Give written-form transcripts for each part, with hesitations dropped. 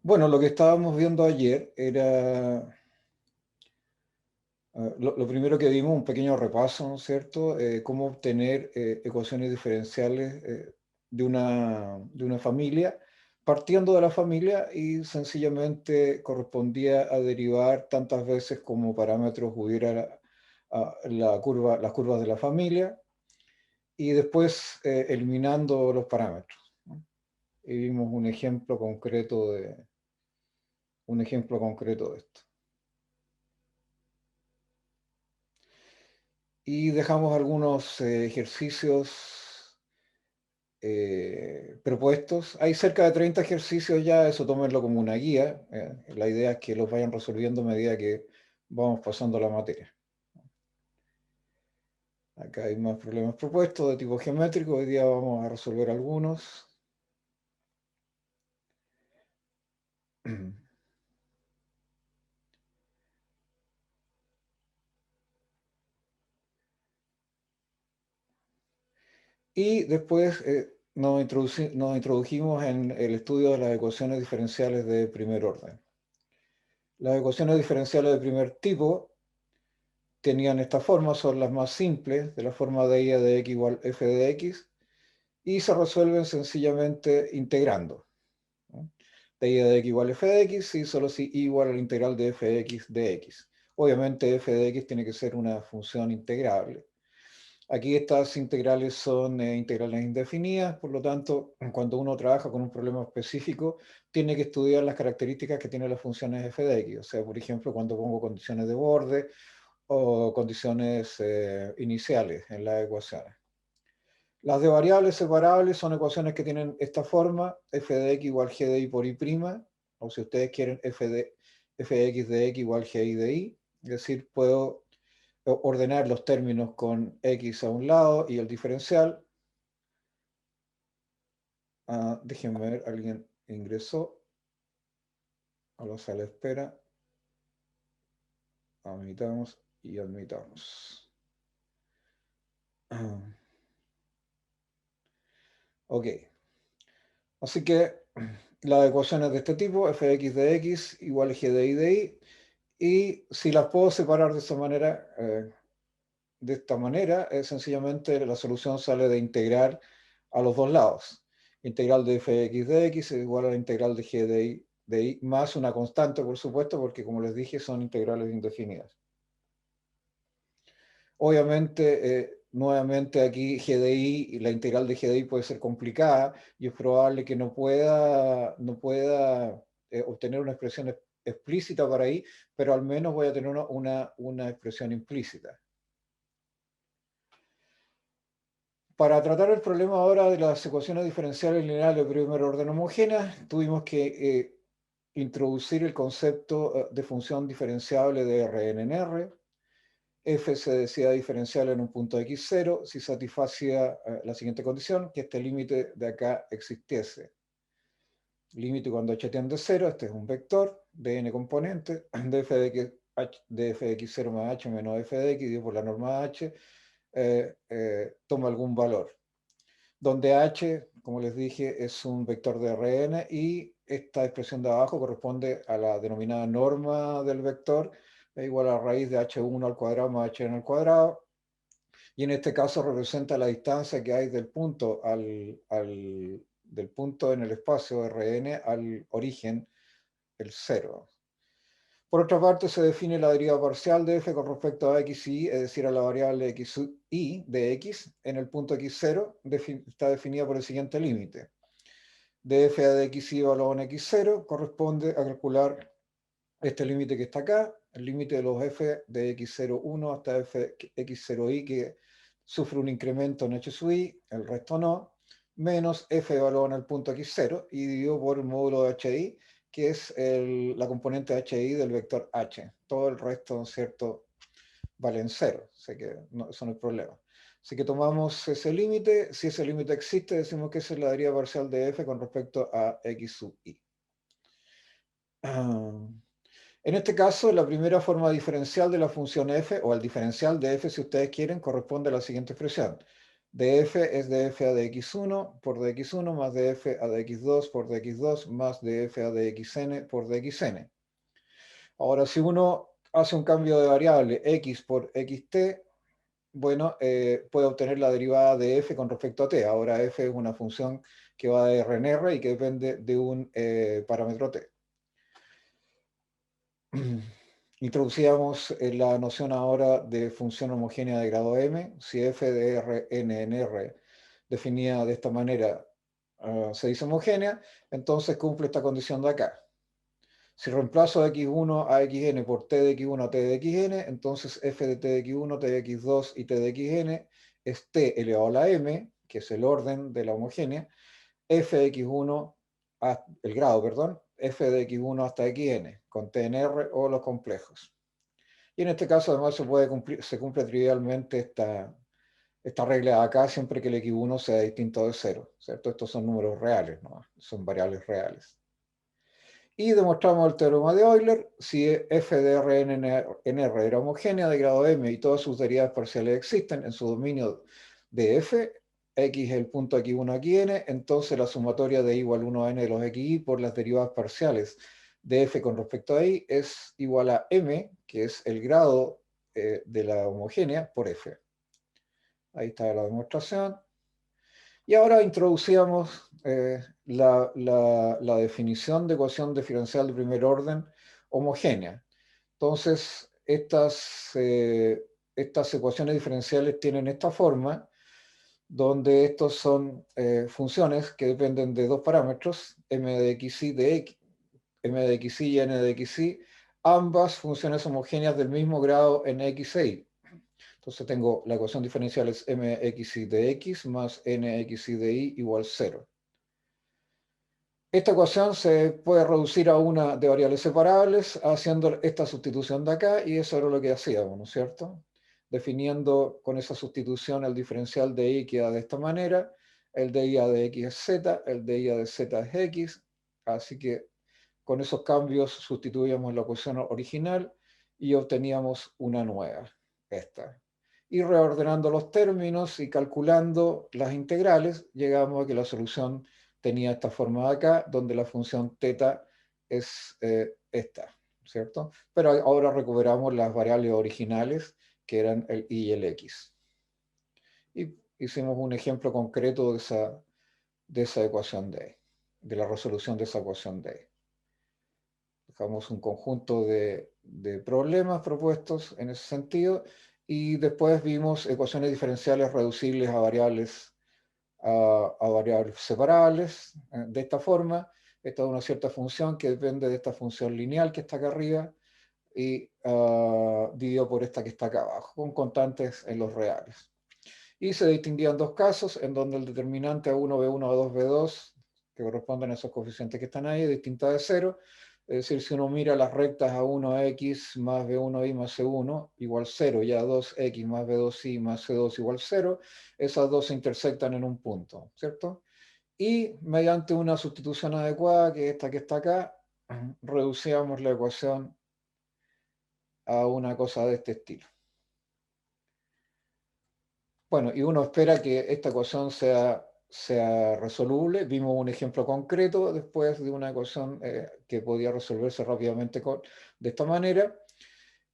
Bueno, lo que estábamos viendo ayer era, lo primero que vimos, un pequeño repaso, ¿no es cierto? Cómo obtener ecuaciones diferenciales de una familia, partiendo de la familia y sencillamente correspondía a derivar tantas veces como parámetros hubiera las curvas de la familia y después eliminando los parámetros, ¿no? Y vimos un ejemplo concreto de esto. Y dejamos algunos ejercicios propuestos. Hay cerca de 30 ejercicios ya, eso tómenlo como una guía. La idea es que los vayan resolviendo a medida que vamos pasando la materia. Acá hay más problemas propuestos de tipo geométrico. Hoy día vamos a resolver algunos. Y después nos introdujimos en el estudio de las ecuaciones diferenciales de primer orden. Las ecuaciones diferenciales de primer tipo tenían esta forma, son las más simples, de la forma de I de x igual f de x, y se resuelven sencillamente integrando, ¿no? De I de x igual f de x, sí, solo si I igual a la integral de f de x de x. Obviamente f de x tiene que ser una función integrable. Aquí estas integrales son integrales indefinidas, por lo tanto, cuando uno trabaja con un problema específico, tiene que estudiar las características que tienen las funciones f de x. O sea, por ejemplo, cuando pongo condiciones de borde, o condiciones iniciales en las ecuaciones. Las de variables separables son ecuaciones que tienen esta forma, f de x igual g de i por i', o si ustedes quieren f de x de x igual gi de i, es decir, puedo ordenar los términos con x a un lado y el diferencial. Déjenme ver, alguien ingresó a la sala de espera. Admitamos y admitamos. Ok. Así que las ecuaciones de este tipo, f de x de x igual g de i de i, y si las puedo separar de esta manera, sencillamente la solución sale de integrar a los dos lados. Integral de f de x de x es igual a la integral de g de i más una constante, por supuesto, porque como les dije, son integrales indefinidas. Obviamente, nuevamente aquí GDI, la integral de GDI puede ser complicada y es probable que no pueda obtener una expresión explícita para I, pero al menos voy a tener una expresión implícita. Para tratar el problema ahora de las ecuaciones diferenciales lineales de primer orden homogéneas, tuvimos que introducir el concepto de función diferenciable de Rn en R. F se decía diferencial en un punto x0 si satisfacía la siguiente condición, que este límite de acá existiese. Límite cuando h tiende a 0, este es un vector de n componentes, de f de x0 más h menos f de x, dividido por la norma h, toma algún valor. Donde h, como les dije, es un vector de Rn y esta expresión de abajo corresponde a la denominada norma del vector, es igual a la raíz de h1 al cuadrado más hn al cuadrado, y en este caso representa la distancia que hay del punto del punto en el espacio Rn al origen, el 0. Por otra parte, se define la deriva parcial de f con respecto a x y y, es decir, a la variable xy de x en el punto x0, está definida por el siguiente límite. De f de xy evaluado en x0 corresponde a calcular este límite que está acá, el límite de los f de x01 hasta f x0i, que sufre un incremento en h sub i, el resto no, menos f evaluado en el punto x0 y dividido por el módulo de hi, que es la componente hi del vector h. Todo el resto, ¿no es cierto?, vale en cero, así que no, eso no es problema. Así que tomamos ese límite, si ese límite existe, decimos que esa es la deriva parcial de f con respecto a x sub i. En este caso, la primera forma diferencial de la función f, o el diferencial de f si ustedes quieren, corresponde a la siguiente expresión. df es df a dx1 por dx1 más df a dx2 por dx2 más df a dxn por dxn. Ahora, si uno hace un cambio de variable x por xt, bueno, puede obtener la derivada de f con respecto a t. Ahora f es una función que va de R en R y que depende de un parámetro t. Introducíamos la noción ahora de función homogénea de grado m. Si f de R n en R definida de esta manera se dice homogénea, entonces cumple esta condición de acá. Si reemplazo x1 a xn por t de x1 a t de xn, entonces f de t de x1, t de x2 y t de xn es t elevado a la m, que es el orden de la homogénea, f de x1, el grado, perdón, f de x1 hasta xn, con t en R o los complejos. Y en este caso además se cumple trivialmente esta regla de acá siempre que el x1 sea distinto de 0, ¿cierto? Estos son números reales, ¿no? Son variables reales. Y demostramos el teorema de Euler. Si f de R en R era homogénea de grado m y todas sus derivadas parciales existen en su dominio de f, x es el punto x1 aquí n, entonces la sumatoria de igual 1 a n de los xi por las derivadas parciales de f con respecto a y es igual a m, que es el grado de la homogénea, por f. Ahí está la demostración. Y ahora introducíamos la definición de ecuación diferencial de primer orden homogénea. Entonces, estas ecuaciones diferenciales tienen esta forma, donde estos son funciones que dependen de dos parámetros, m de xy m de xy y n de xy, ambas funciones homogéneas del mismo grado en x e y. Entonces tengo la ecuación diferencial es mxy de x más nxy de y igual 0. Esta ecuación se puede reducir a una de variables separables haciendo esta sustitución de acá, y eso era lo que hacíamos, ¿no es cierto? Definiendo con esa sustitución el diferencial de y queda de esta manera, el de y a de x es z, el de y a de z es x, así que con esos cambios sustituíamos la ecuación original y obteníamos una nueva, esta. Y reordenando los términos y calculando las integrales, llegamos a que la solución tenía esta forma de acá, donde la función θ es esta, ¿cierto? Pero ahora recuperamos las variables originales, que eran el y y el x. Y hicimos un ejemplo concreto de esa ecuación de la resolución de esa ecuación de. Dejamos un conjunto de problemas propuestos en ese sentido, y después vimos ecuaciones diferenciales reducibles a variables separables de esta forma. Esta es una cierta función que depende de esta función lineal que está acá arriba y dividido por esta que está acá abajo, con constantes en los reales. Y se distinguían dos casos en donde el determinante A1, B1, A2, B2, que corresponden a esos coeficientes que están ahí, es distinta de 0. Es decir, si uno mira las rectas A1X más B1Y más C1 igual 0 y A2X más B2Y más C2 igual 0, esas dos se intersectan en un punto, ¿cierto? Y mediante una sustitución adecuada, que es esta que está acá, reducíamos la ecuación a una cosa de este estilo. Bueno, y uno espera que esta ecuación sea resoluble. Vimos un ejemplo concreto después de una ecuación que podía resolverse rápidamente de esta manera,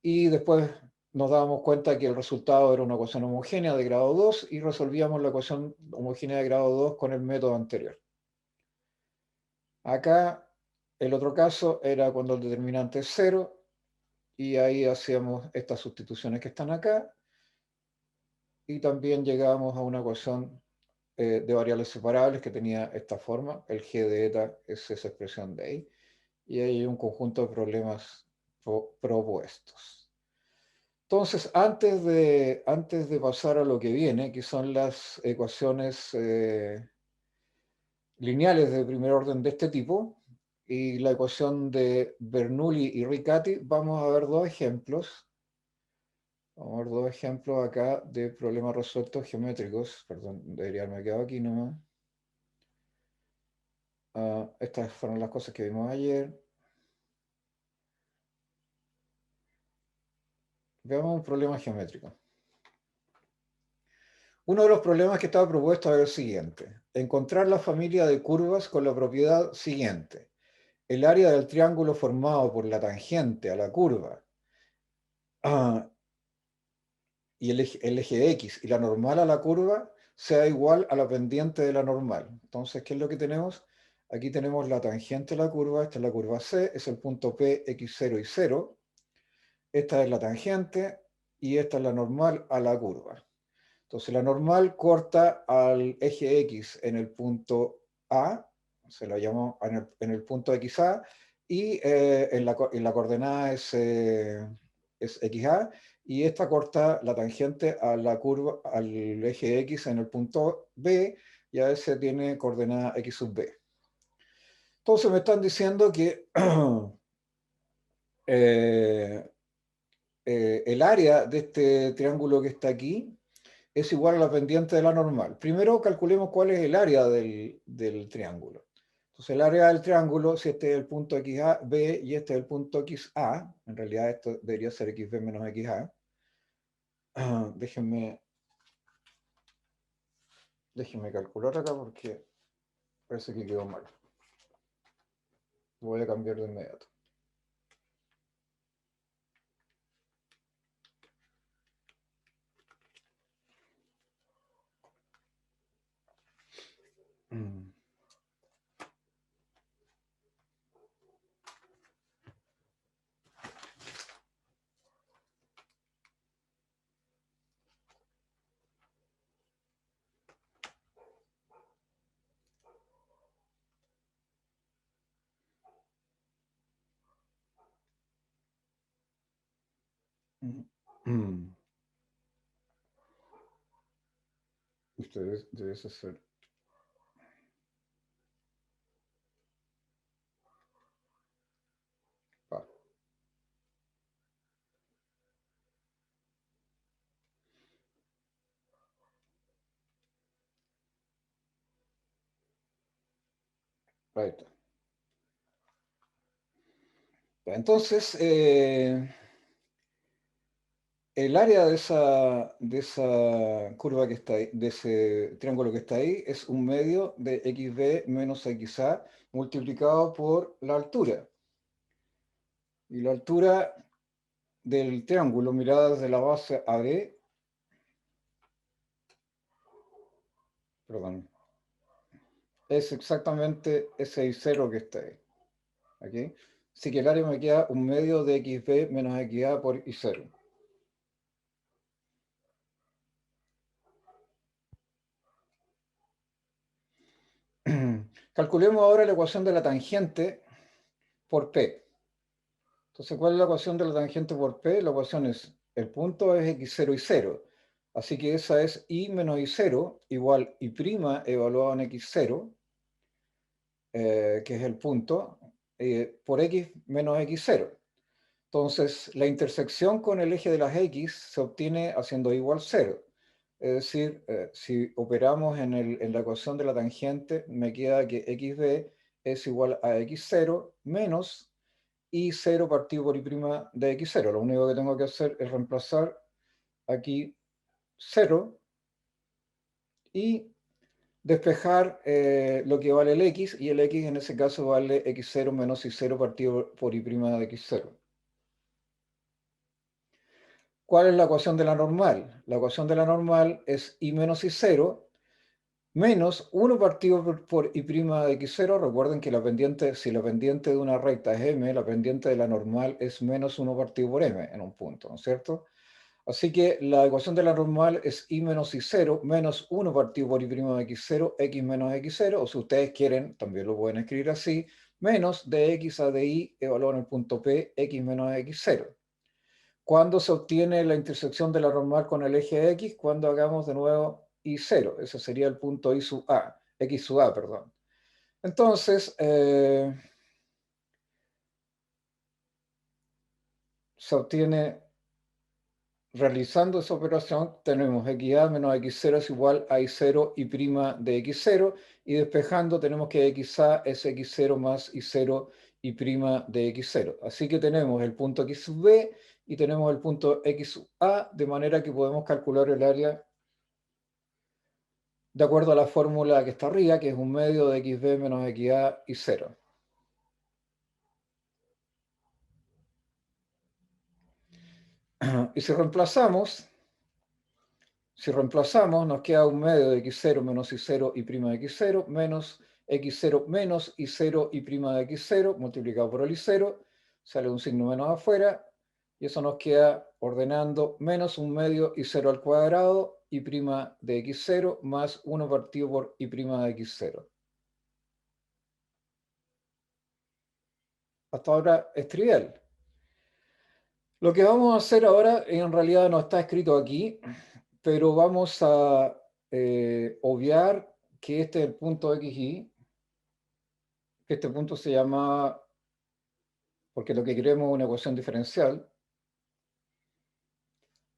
y después nos dábamos cuenta que el resultado era una ecuación homogénea de grado 2 y resolvíamos la ecuación homogénea de grado 2 con el método anterior. Acá el otro caso era cuando el determinante es 0 y ahí hacíamos estas sustituciones que están acá, y también llegábamos a una ecuación de variables separables que tenía esta forma, el g de eta es esa expresión de ahí, y ahí hay un conjunto de problemas propuestos. Entonces, antes de pasar a lo que viene, que son las ecuaciones lineales de primer orden de este tipo, y la ecuación de Bernoulli y Riccati, vamos a ver dos ejemplos. Vamos a ver dos ejemplos acá de problemas resueltos geométricos. Perdón, debería haberme quedado aquí nomás. Estas fueron las cosas que vimos ayer. Veamos un problema geométrico. Uno de los problemas que estaba propuesto es el siguiente: encontrar la familia de curvas con la propiedad siguiente. El área del triángulo formado por la tangente a la curva y el eje X y la normal a la curva sea igual a la pendiente de la normal. Entonces, ¿qué es lo que tenemos? Aquí tenemos la tangente a la curva, esta es la curva C, es el punto P, X0 y 0. Esta es la tangente y esta es la normal a la curva. Entonces la normal corta al eje X en el punto A, se lo llamo en el punto XA, y en la coordenada es XA, y esta corta la tangente a la curva, al eje X en el punto B, y a ese tiene coordenada X sub B. Entonces me están diciendo que el área de este triángulo que está aquí es igual a la pendiente de la normal. Primero calculemos cuál es el área del triángulo. Entonces el área del triángulo, si este es el punto XA, B y este es el punto XA, en realidad esto debería ser XB menos XA. Déjenme calcular acá porque parece que quedó mal. Lo voy a cambiar de inmediato. Mm. Mm. Ustedes debe ser. Ah, ahí está. Entonces, el área de esa curva que está ahí, de ese triángulo que está ahí, es un medio de XB menos XA multiplicado por la altura. Y la altura del triángulo, mirada desde la base AB, perdón, es exactamente ese I0 que está ahí. ¿Okay? Así que el área me queda un medio de XB menos XA por I0. Calculemos ahora la ecuación de la tangente por P. Entonces, ¿cuál es la ecuación de la tangente por P? La ecuación es, el punto es x0 y 0. Así que esa es y menos y0 igual y' evaluado en x0, que es el punto, por x menos x0. Entonces, la intersección con el eje de las x se obtiene haciendo igual 0. Es decir, si operamos en la ecuación de la tangente, me queda que xb es igual a x0 menos y0 partido por y' de x0. Lo único que tengo que hacer es reemplazar aquí 0 y despejar lo que vale el x, y el x en ese caso vale x0 menos y0 partido por y' de x0. ¿Cuál es la ecuación de la normal? La ecuación de la normal es y menos y0 menos 1 partido por y' de x0. Recuerden que la pendiente, si la pendiente de una recta es m, la pendiente de la normal es menos 1 partido por m en un punto, ¿no es cierto? Así que la ecuación de la normal es y menos y0 menos 1 partido por y' de x0, x menos x0, o si ustedes quieren, también lo pueden escribir así, menos de x a de y evaluado en el punto P, x menos x0. ¿Cuándo se obtiene la intersección de la normal con el eje X? Cuando hagamos de nuevo Y0. Ese sería el punto Y sub A, X sub A, perdón. Entonces, se obtiene, realizando esa operación, tenemos XA menos X0 es igual a Y0 y' de X0, y despejando tenemos que XA es X0 más Y0 y' de X0. Así que tenemos el punto X sub B y tenemos el punto X sub A, de manera que podemos calcular el área de acuerdo a la fórmula que está arriba, que es un medio de xb menos xa y 0. Y si reemplazamos, nos queda un medio de x0 menos y0 y prima de x0 menos x0 menos y0 y prima de x0 multiplicado por el y0, sale un signo menos afuera, y eso nos queda ordenando menos un medio y0 al cuadrado y prima de x0 más 1 partido por y prima de x0. Hasta ahora es trivial. Lo que vamos a hacer ahora, en realidad no está escrito aquí, pero vamos a obviar que este es el punto xy, que este punto se llama, porque lo que queremos es una ecuación diferencial,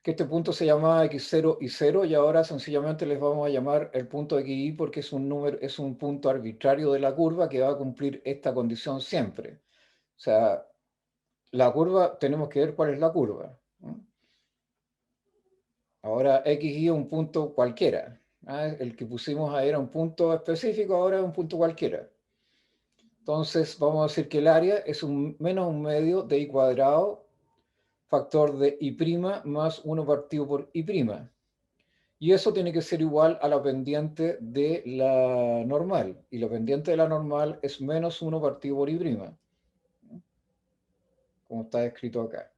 que este punto se llama x0 y 0, y ahora sencillamente les vamos a llamar el punto xy porque es un número, es un punto arbitrario de la curva que va a cumplir esta condición siempre. O sea, la curva, tenemos que ver cuál es la curva, ¿no? Ahora xy es un punto cualquiera, ¿ah? El que pusimos ahí era un punto específico, ahora es un punto cualquiera. Entonces vamos a decir que el área es menos un medio de y cuadrado, factor de y prima más 1 partido por y prima. Y eso tiene que ser igual a la pendiente de la normal. Y la pendiente de la normal es menos 1 partido por y prima, como está escrito acá.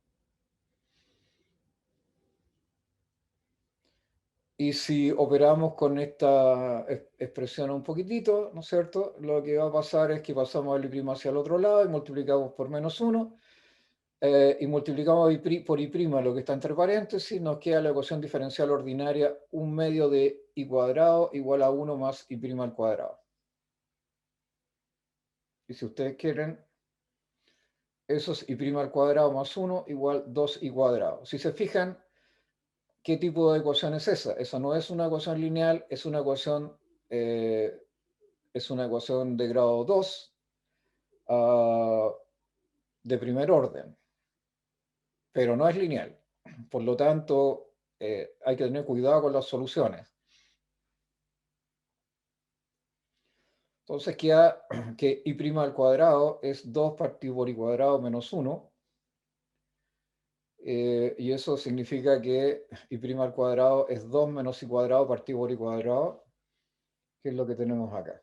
Y si operamos con esta expresión un poquitito, ¿no es cierto? Lo que va a pasar es que pasamos el y' hacia el otro lado y multiplicamos por menos 1, y multiplicamos por y', lo que está entre paréntesis, nos queda la ecuación diferencial ordinaria, un medio de y cuadrado igual a 1 más y' al cuadrado. Y si ustedes quieren, eso es y' al cuadrado más 1 igual 2y cuadrado. Si se fijan, ¿qué tipo de ecuación es esa? Esa no es una ecuación lineal, eh, es una ecuación de grado 2, de primer orden, pero no es lineal. Por lo tanto, hay que tener cuidado con las soluciones. Entonces queda que y' al cuadrado es 2 partido por y cuadrado menos 1, y eso significa que y' al cuadrado es 2 menos y cuadrado partido por y cuadrado, que es lo que tenemos acá.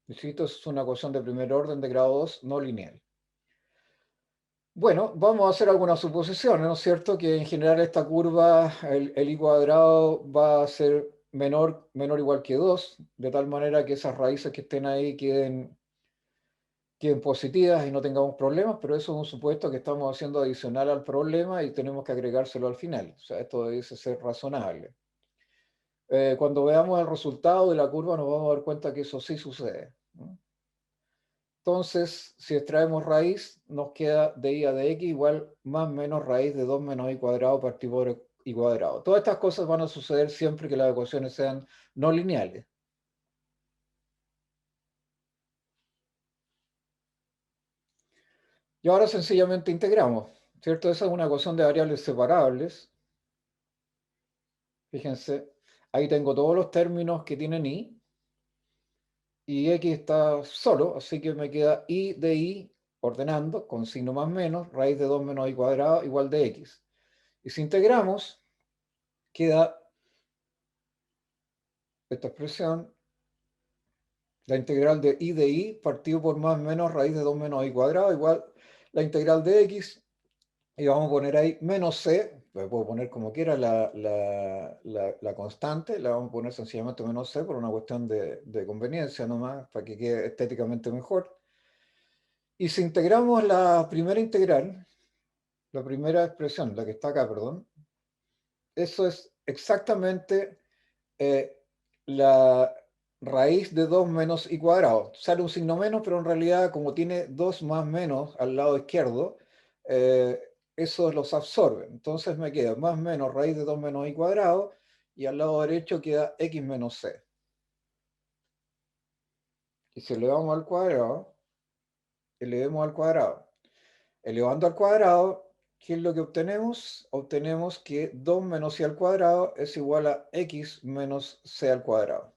Insisto, es una ecuación de primer orden de grado 2, no lineal. Bueno, vamos a hacer algunas suposiciones, ¿no es cierto? Que en general esta curva, el y cuadrado va a ser menor o igual que 2, de tal manera que esas raíces que estén ahí queden positivas y no tengamos problemas, pero eso es un supuesto que estamos haciendo adicional al problema y tenemos que agregárselo al final. O sea, esto debe ser razonable. Cuando veamos el resultado de la curva nos vamos a dar cuenta que eso sí sucede, ¿no? Entonces, si extraemos raíz, nos queda de y a de x igual más menos raíz de 2 menos y cuadrado partido por y cuadrado. Todas estas cosas van a suceder siempre que las ecuaciones sean no lineales. Y ahora sencillamente integramos, ¿cierto? Esa es una ecuación de variables separables. Fíjense, ahí tengo todos los términos que tienen y x está solo, así que me queda y de y ordenando con signo más menos, raíz de 2 menos y cuadrado igual de x. Y si integramos, queda esta expresión, la integral de y partido por más menos raíz de 2 menos y cuadrado igual la integral de x, y vamos a poner ahí menos c, la puedo poner como quiera la constante, la vamos a poner sencillamente menos c por una cuestión de conveniencia nomás, para que quede estéticamente mejor. Y si integramos la primera integral, la primera expresión, la que está acá, perdón, eso es exactamente la raíz de 2 menos y cuadrado. Sale un signo menos, pero en realidad como tiene 2 más menos al lado izquierdo, eso los absorbe. Entonces me queda más menos raíz de 2 menos y cuadrado, y al lado derecho queda x menos c. Y si elevamos al cuadrado, elevemos al cuadrado. Elevando al cuadrado, ¿Qué es lo que obtenemos? Obtenemos que 2 menos c al cuadrado es igual a x menos c al cuadrado.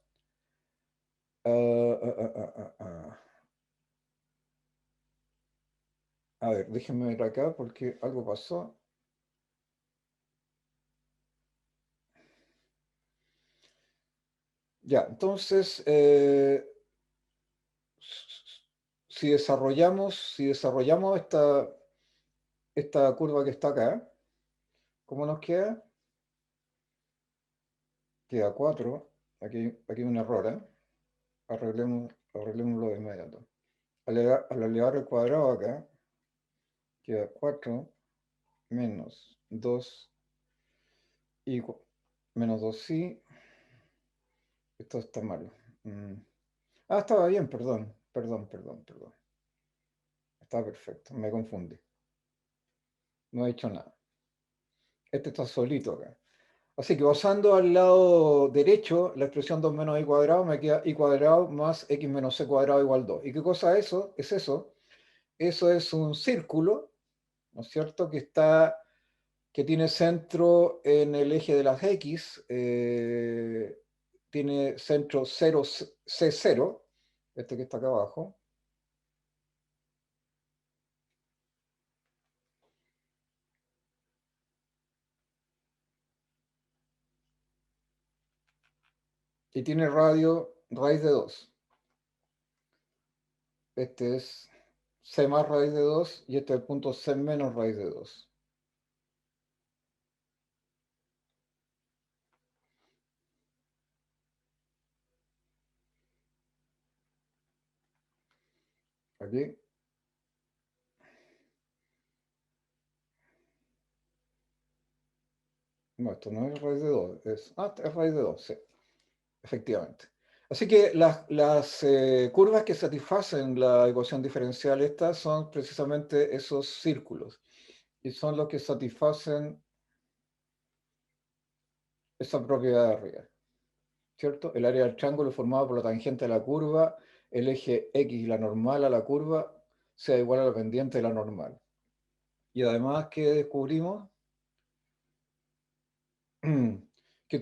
A ver, déjenme ver acá porque algo pasó. Ya, entonces, si desarrollamos esta curva que está acá, ¿cómo nos queda? Queda 4. Aquí hay un error, ¿eh? Arreglémoslo de inmediato. Al elevar el cuadrado acá, queda 4 menos 2 menos 2i. Esto está mal. Mm. Ah, estaba bien, perdón. Está perfecto, me confundí. No he hecho nada. Este está solito acá. Así que pasando al lado derecho, la expresión 2 menos i cuadrado me queda i cuadrado más x menos c cuadrado igual 2. ¿Y qué cosa es eso? Es eso. Eso es un círculo, ¿no es cierto? Que tiene centro en el eje de las x, tiene centro 0, C0, este que está acá abajo, y tiene radio raíz de 2. Este es c más raíz de 2 y este es el punto c menos raíz de 2. Aquí, no, esto no es raíz de 2, es raíz de 2, sí, efectivamente. Así que las curvas que satisfacen la ecuación diferencial esta son precisamente esos círculos y son los que satisfacen esa propiedad de arriba, ¿cierto? El área del triángulo formado por la tangente de la curva, el eje X y la normal a la curva sea igual a la pendiente de la normal. Y además, ¿qué descubrimos? Que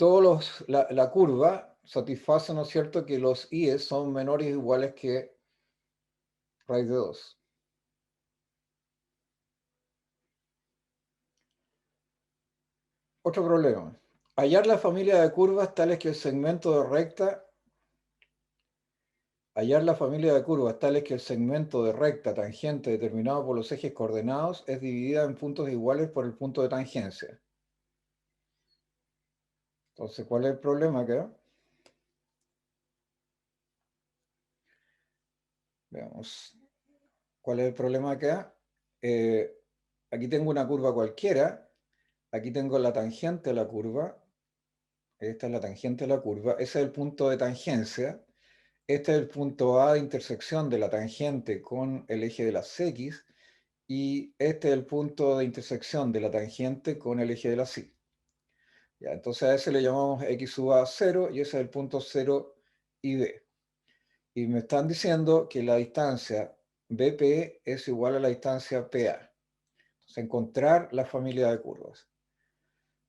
la curva satisface, ¿no es cierto?, que los i's son menores o iguales que raíz de 2. Otro problema. Hallar la familia de curvas tales que el segmento de recta Hallar la familia de curvas tales que el segmento de recta tangente determinado por los ejes coordenados es dividida en puntos iguales por el punto de tangencia. Entonces, ¿cuál es el problema acá? Veamos. ¿Cuál es el problema acá? Eh, Aquí tengo una curva cualquiera. Aquí tengo la tangente a la curva. Esta es la tangente a la curva. Ese es el punto de tangencia. Este es el punto A de intersección de la tangente con el eje de las X. Y este es el punto de intersección de la tangente con el eje de las Y. Ya, entonces a ese le llamamos x sub a 0 y ese es el punto 0 y b. Y me están diciendo que la distancia BP es igual a la distancia PA. Entonces, encontrar la familia de curvas.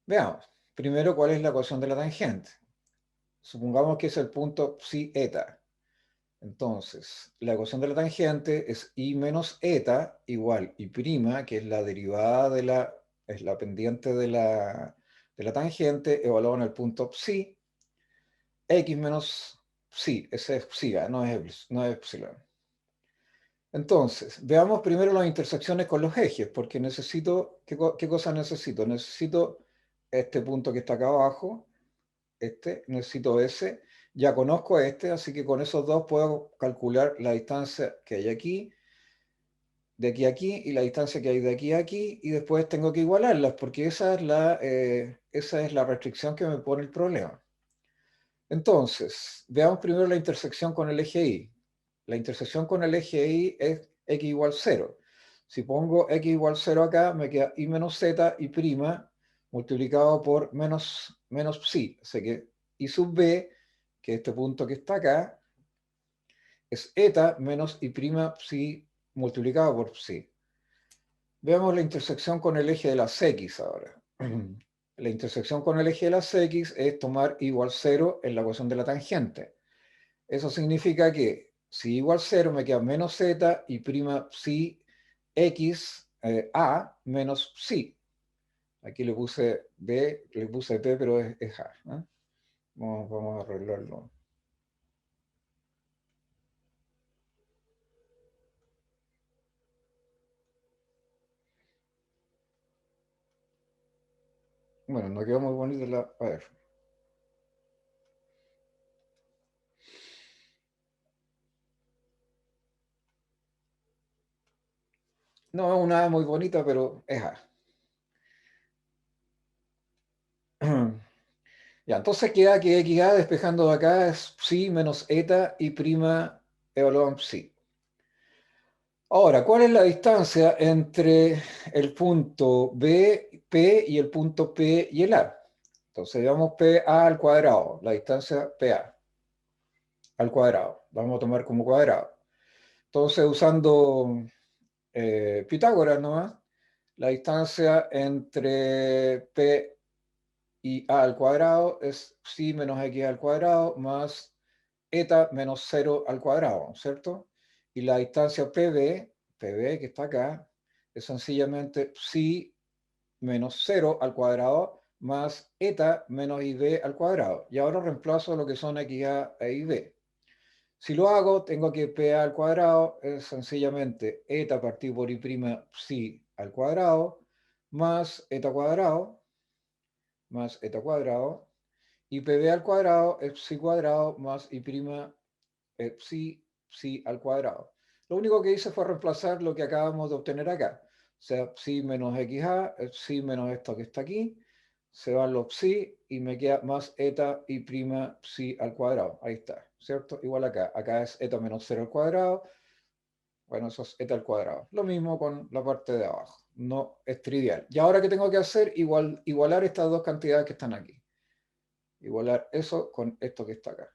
Veamos. Primero, ¿cuál es la ecuación de la tangente? Supongamos que es el punto psi eta. Entonces, la ecuación de la tangente es i menos eta igual i prima, que es la derivada es la pendiente de la tangente, evaluada en el punto psi, x menos psi, ese es psi, no es epsilon. Entonces, veamos primero las intersecciones con los ejes, porque necesito, ¿qué cosa necesito? Necesito este punto que está acá abajo, necesito ese, ya conozco este, así que con esos dos puedo calcular la distancia que hay aquí, de aquí a aquí, y la distancia que hay de aquí a aquí, y después tengo que igualarlas, porque esa es la restricción que me pone el problema. Entonces, veamos primero la intersección con el eje Y. La intersección con el eje Y es x igual 0. Si pongo x igual 0 acá, me queda y menos z y prima multiplicado por menos psi. Así que y sub b, que este punto que está acá, es eta menos y prima psi multiplicado por psi. Veamos la intersección con el eje de las X ahora. La intersección con el eje de las X es tomar igual 0 en la ecuación de la tangente. Eso significa que si igual 0 me queda menos z y prima psi x a menos psi. Aquí le puse b, le puse p, pero es a. ¿Eh? Vamos a arreglarlo. Bueno, no quedó muy bonito la... A ver. No es una A muy bonita, pero es A. Ya, entonces queda que XA despejando de acá es psi menos eta y prima evaluado en psi. Ahora, ¿cuál es la distancia entre el punto B, P y el punto P y el A? Entonces, digamos PA al cuadrado, la distancia PA al cuadrado. Vamos a tomar como cuadrado. Entonces, usando Pitágoras nomás, la distancia entre P y A al cuadrado es psi menos X al cuadrado más eta menos 0 al cuadrado, ¿cierto? Y la distancia PB que está acá, es sencillamente psi menos 0 al cuadrado más eta menos IB al cuadrado. Y ahora reemplazo lo que son XA e IB. Si lo hago, tengo que PA al cuadrado es sencillamente eta partido por I' psi al cuadrado más eta cuadrado, y PB al cuadrado es psi cuadrado más I' psi al cuadrado. Lo único que hice fue reemplazar lo que acabamos de obtener acá. O sea, psi menos xa, psi menos esto que está aquí, se van los psi y me queda más eta y prima psi al cuadrado. Ahí está, ¿cierto? Igual acá. Acá es eta menos 0 al cuadrado. Bueno, eso es eta al cuadrado. Lo mismo con la parte de abajo. No es trivial. Y ahora, ¿qué tengo que hacer? Igualar estas dos cantidades que están aquí. Igualar eso con esto que está acá.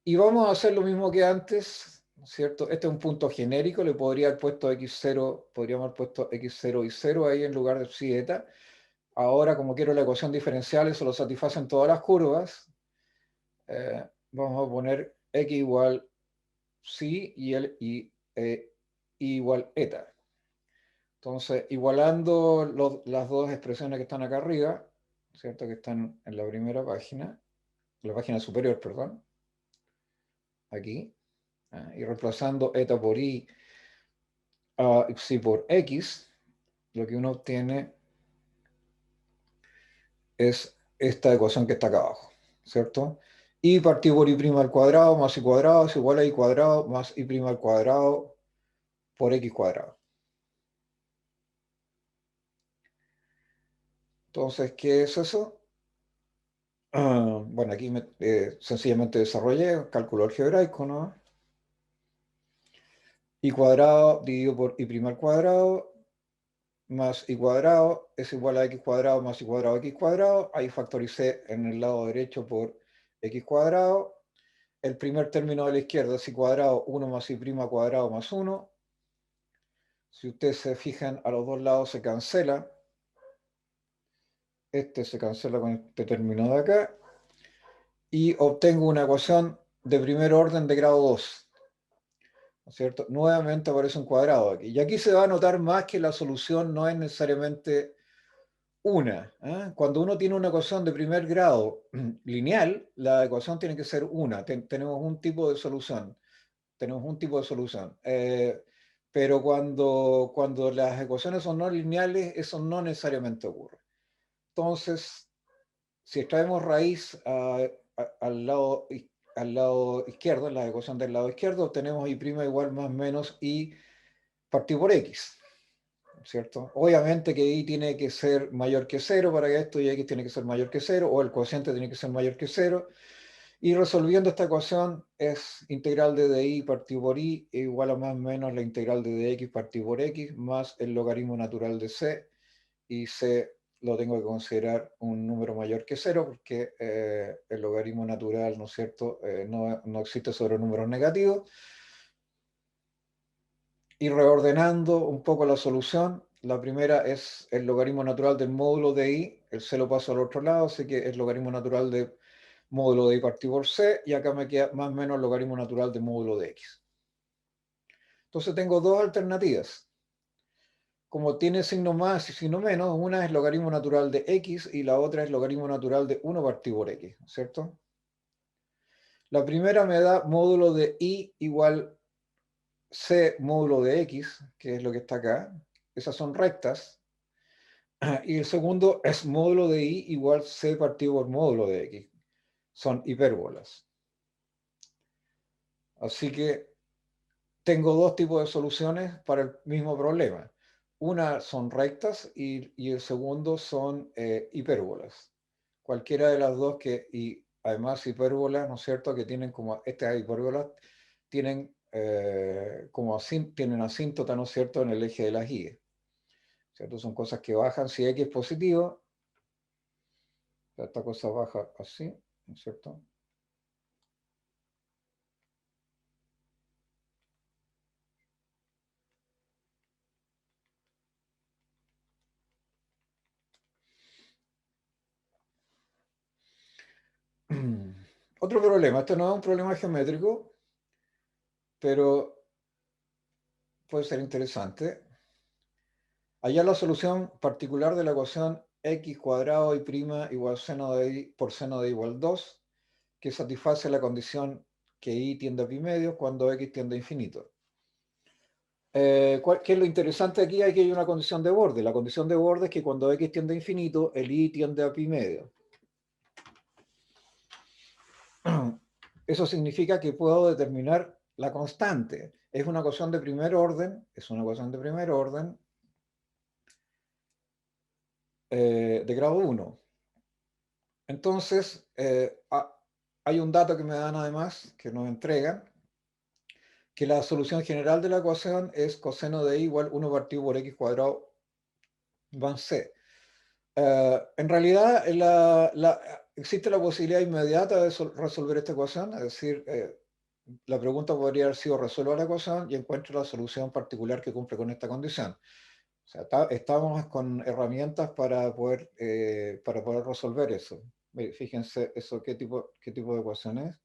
Y vamos a hacer lo mismo que antes, ¿cierto? Este es un punto genérico, le podría haber puesto x0, podríamos haber puesto x0 y 0 ahí en lugar de psi eta. Ahora, como quiero la ecuación diferencial, eso lo satisfacen todas las curvas. Vamos a poner x igual psi y igual eta. Entonces, igualando las dos expresiones que están acá arriba, ¿cierto? Que están en la primera página, la página superior, perdón, aquí. Y reemplazando eta por i a psi por x, lo que uno obtiene es esta ecuación que está acá abajo, ¿cierto? Y partido por i' al cuadrado más i cuadrado es igual a i cuadrado más i' al cuadrado por x cuadrado. Entonces, ¿qué es eso? Bueno, aquí sencillamente desarrollé cálculo algebraico, ¿no? I cuadrado dividido por i' al cuadrado más i cuadrado es igual a x cuadrado más i cuadrado x cuadrado. Ahí factoricé en el lado derecho por x cuadrado. El primer término de la izquierda es i cuadrado, 1 más i' cuadrado más 1. Si ustedes se fijan, a los dos lados se cancela. Este se cancela con este término de acá. Y obtengo una ecuación de primer orden de grado 2. ¿No es cierto? Nuevamente aparece un cuadrado aquí. Y aquí se va a notar más que la solución no es necesariamente una. Cuando uno tiene una ecuación de primer grado lineal, la ecuación tiene que ser una. Tenemos un tipo de solución. Tenemos un tipo de solución. Pero cuando las ecuaciones son no lineales, eso no necesariamente ocurre. Entonces, si extraemos raíz al lado izquierdo, en la ecuación del lado izquierdo, obtenemos i' igual más menos i partido por x. ¿Cierto? Obviamente que y tiene que ser mayor que 0 para que esto y x tiene que ser mayor que 0, o el cociente tiene que ser mayor que 0. Y resolviendo esta ecuación es integral de dy partido por i igual a más o menos la integral de dx partido por x más el logaritmo natural de c. Y c lo tengo que considerar un número mayor que 0 porque el logaritmo natural, ¿no es cierto?, no existe sobre números negativos. ir reordenando un poco la solución. La primera es el logaritmo natural del módulo de i, el c lo paso al otro lado, así que es logaritmo natural de módulo de i partido por c, y acá me queda más o menos el logaritmo natural del módulo de x. Entonces tengo dos alternativas. Como tiene signo más y signo menos, una es logaritmo natural de x y la otra es logaritmo natural de 1 partido por x, ¿cierto? La primera me da módulo de i igual c módulo de x, que es lo que está acá. Esas son rectas. Y el segundo es módulo de i igual c partido por módulo de x. Son hipérbolas. Así que tengo dos tipos de soluciones para el mismo problema. Una son rectas y el segundo son hipérbolas. Cualquiera de las dos y además hipérbolas, ¿no es cierto?, que tienen como, estas hipérbolas tienen tienen asíntota, ¿no es cierto?, en el eje de las y. ¿Cierto? Son cosas que bajan, si x es positivo, esta cosa baja así, ¿no es cierto? Otro problema, esto no es un problema geométrico, pero puede ser interesante. Hallar la solución particular de la ecuación x cuadrado y prima igual seno de i por seno de i igual 2, que satisface la condición que i tiende a pi medios cuando x tiende a infinito. ¿Qué es lo interesante aquí? Aquí hay una condición de borde. La condición de borde es que cuando x tiende a infinito, el i tiende a pi medio. Eso significa que puedo determinar la constante. Es una ecuación de primer orden, de grado 1. Entonces, hay un dato que me dan además, que nos entregan, que la solución general de la ecuación es coseno de i igual 1 partido por x cuadrado van c. En realidad, existe la posibilidad inmediata de resolver esta ecuación, es decir, la pregunta podría haber sido resuelva la ecuación y encuentra la solución particular que cumple con esta condición. O sea, estamos con herramientas para poder resolver eso. Fíjense, eso, qué tipo de ecuación es.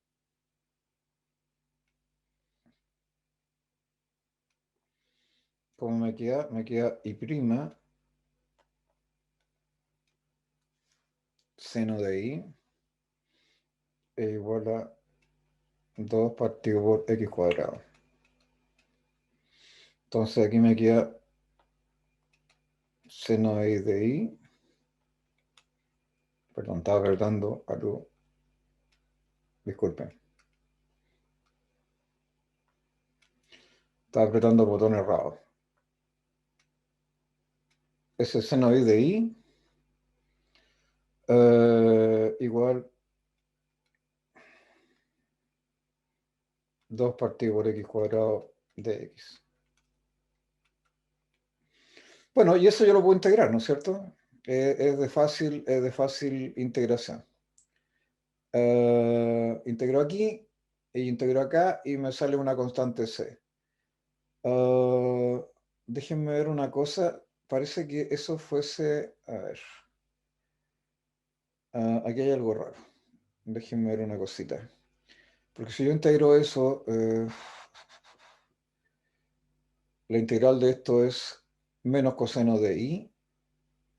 ¿Cómo me queda? Me queda y' seno de i es igual a 2 partido por x cuadrado. Entonces aquí me queda seno de i. Perdón, estaba apretando algo. Disculpen. Estaba apretando el botón errado. Ese seno de i igual 2 partido por x cuadrado de x. Bueno, y eso yo lo puedo integrar, ¿no es cierto? Es de fácil integración. Integro aquí e integro acá y me sale una constante c. Déjenme ver una cosa. Parece que eso fuese... A ver. Aquí hay algo raro. Déjenme ver una cosita. Porque si yo integro eso, la integral de esto es menos coseno de i,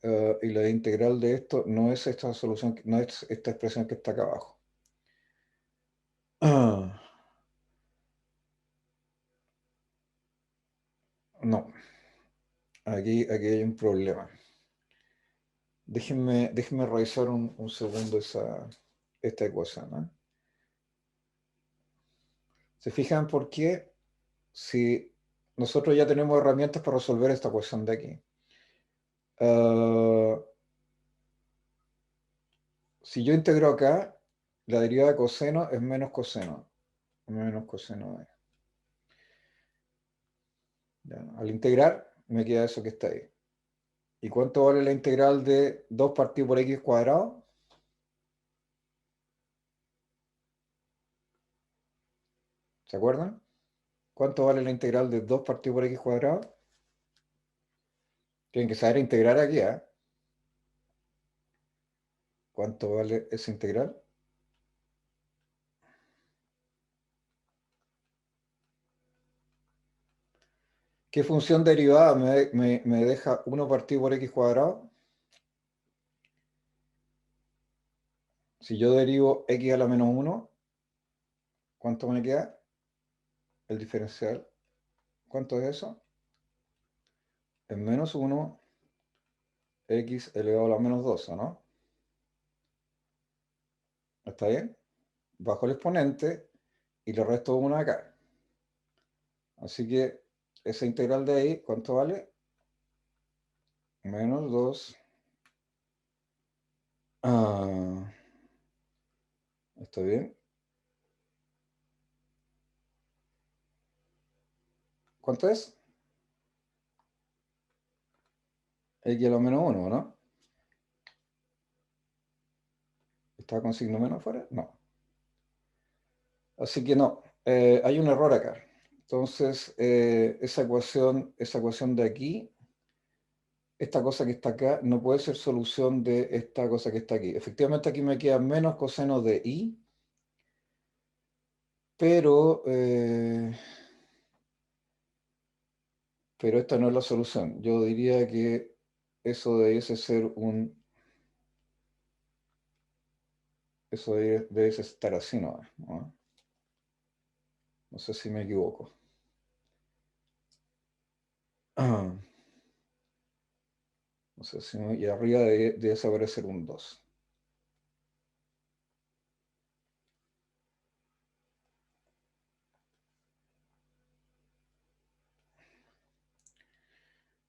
y la integral de esto no es esta solución, no es esta expresión que está acá abajo. No, aquí hay un problema. Déjenme revisar un segundo esta ecuación, ¿eh? ¿Se fijan por qué? Si nosotros ya tenemos herramientas para resolver esta ecuación de aquí. Si yo integro acá, la derivada de coseno es menos coseno. Menos coseno de. Ya, al integrar, me queda eso que está ahí. ¿Y cuánto vale la integral de 2 partido por x cuadrado? ¿Se acuerdan? ¿Cuánto vale la integral de 2 partido por x cuadrado? Tienen que saber integrar aquí, ¿eh? ¿Cuánto vale esa integral? ¿Qué función derivada me deja 1 partido por x cuadrado? Si yo derivo x a la menos 1, ¿cuánto me queda? El diferencial. ¿Cuánto es eso? Es menos 1 x elevado a la menos 2, ¿no? ¿Está bien? Bajo el exponente y le resto 1 acá. Así que esa integral de ahí, ¿cuánto vale? Menos 2. Ah, ¿está bien? ¿Cuánto es? X a la menos 1, ¿no? ¿Está con signo menos afuera? No. Así que no, hay un error acá. Entonces, esa ecuación de aquí, esta cosa que está acá, no puede ser solución de esta cosa que está aquí. Efectivamente, aquí me queda menos coseno de i, pero, pero esta no es la solución. Yo diría que eso debiese ser un... Eso debiese estar así, ¿no? No sé si me equivoco. Ah, no sé si y arriba debe desaparecer un 2.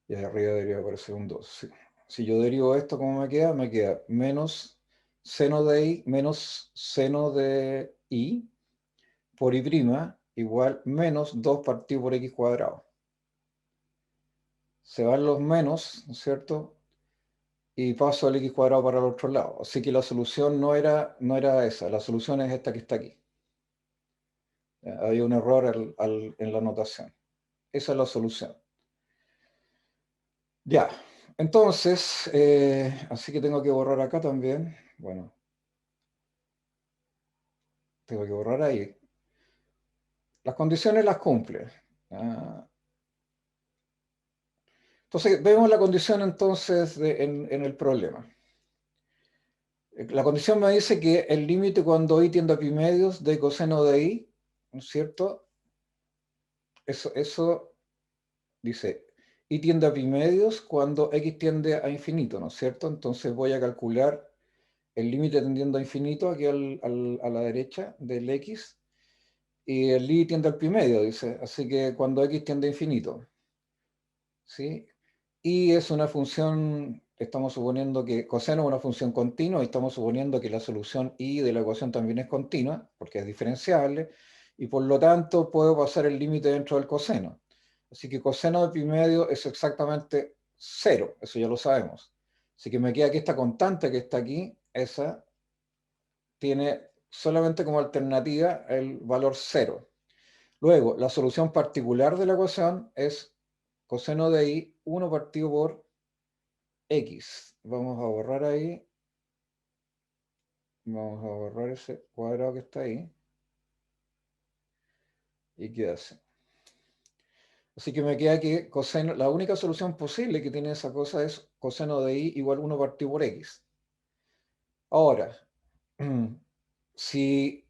Y arriba debería aparecer un 2. Sí. Si yo derivo esto, ¿cómo me queda? Me queda menos seno de i menos seno de i por i' igual menos 2 partido por x cuadrado. Se van los menos, ¿no es cierto? Y paso al x cuadrado para el otro lado. Así que la solución no era esa. La solución es esta que está aquí. Había un error en la notación. Esa es la solución. Ya, entonces, así que tengo que borrar acá también. Bueno, tengo que borrar ahí. Las condiciones las cumple. Ah, entonces, vemos la condición entonces en el problema. La condición me dice que el límite cuando i tiende a pi medios de coseno de i, ¿no es cierto? Eso dice, i tiende a pi medios cuando x tiende a infinito, ¿no es cierto? Entonces voy a calcular el límite tendiendo a infinito aquí a la derecha del x, y el i tiende al pi medio, dice. Así que cuando x tiende a infinito, ¿sí? Y es una función, estamos suponiendo que coseno es una función continua y estamos suponiendo que la solución i de la ecuación también es continua, porque es diferenciable, y por lo tanto puedo pasar el límite dentro del coseno. Así que coseno de pi medio es exactamente 0, eso ya lo sabemos. Así que me queda aquí esta constante que está aquí, esa tiene solamente como alternativa el valor 0. Luego, la solución particular de la ecuación es coseno de i 1 partido por x. Vamos a borrar ahí. Vamos a borrar ese cuadrado que está ahí. ¿Y qué hace? Así que me queda que coseno, la única solución posible que tiene esa cosa es coseno de i igual 1 partido por x. Ahora, si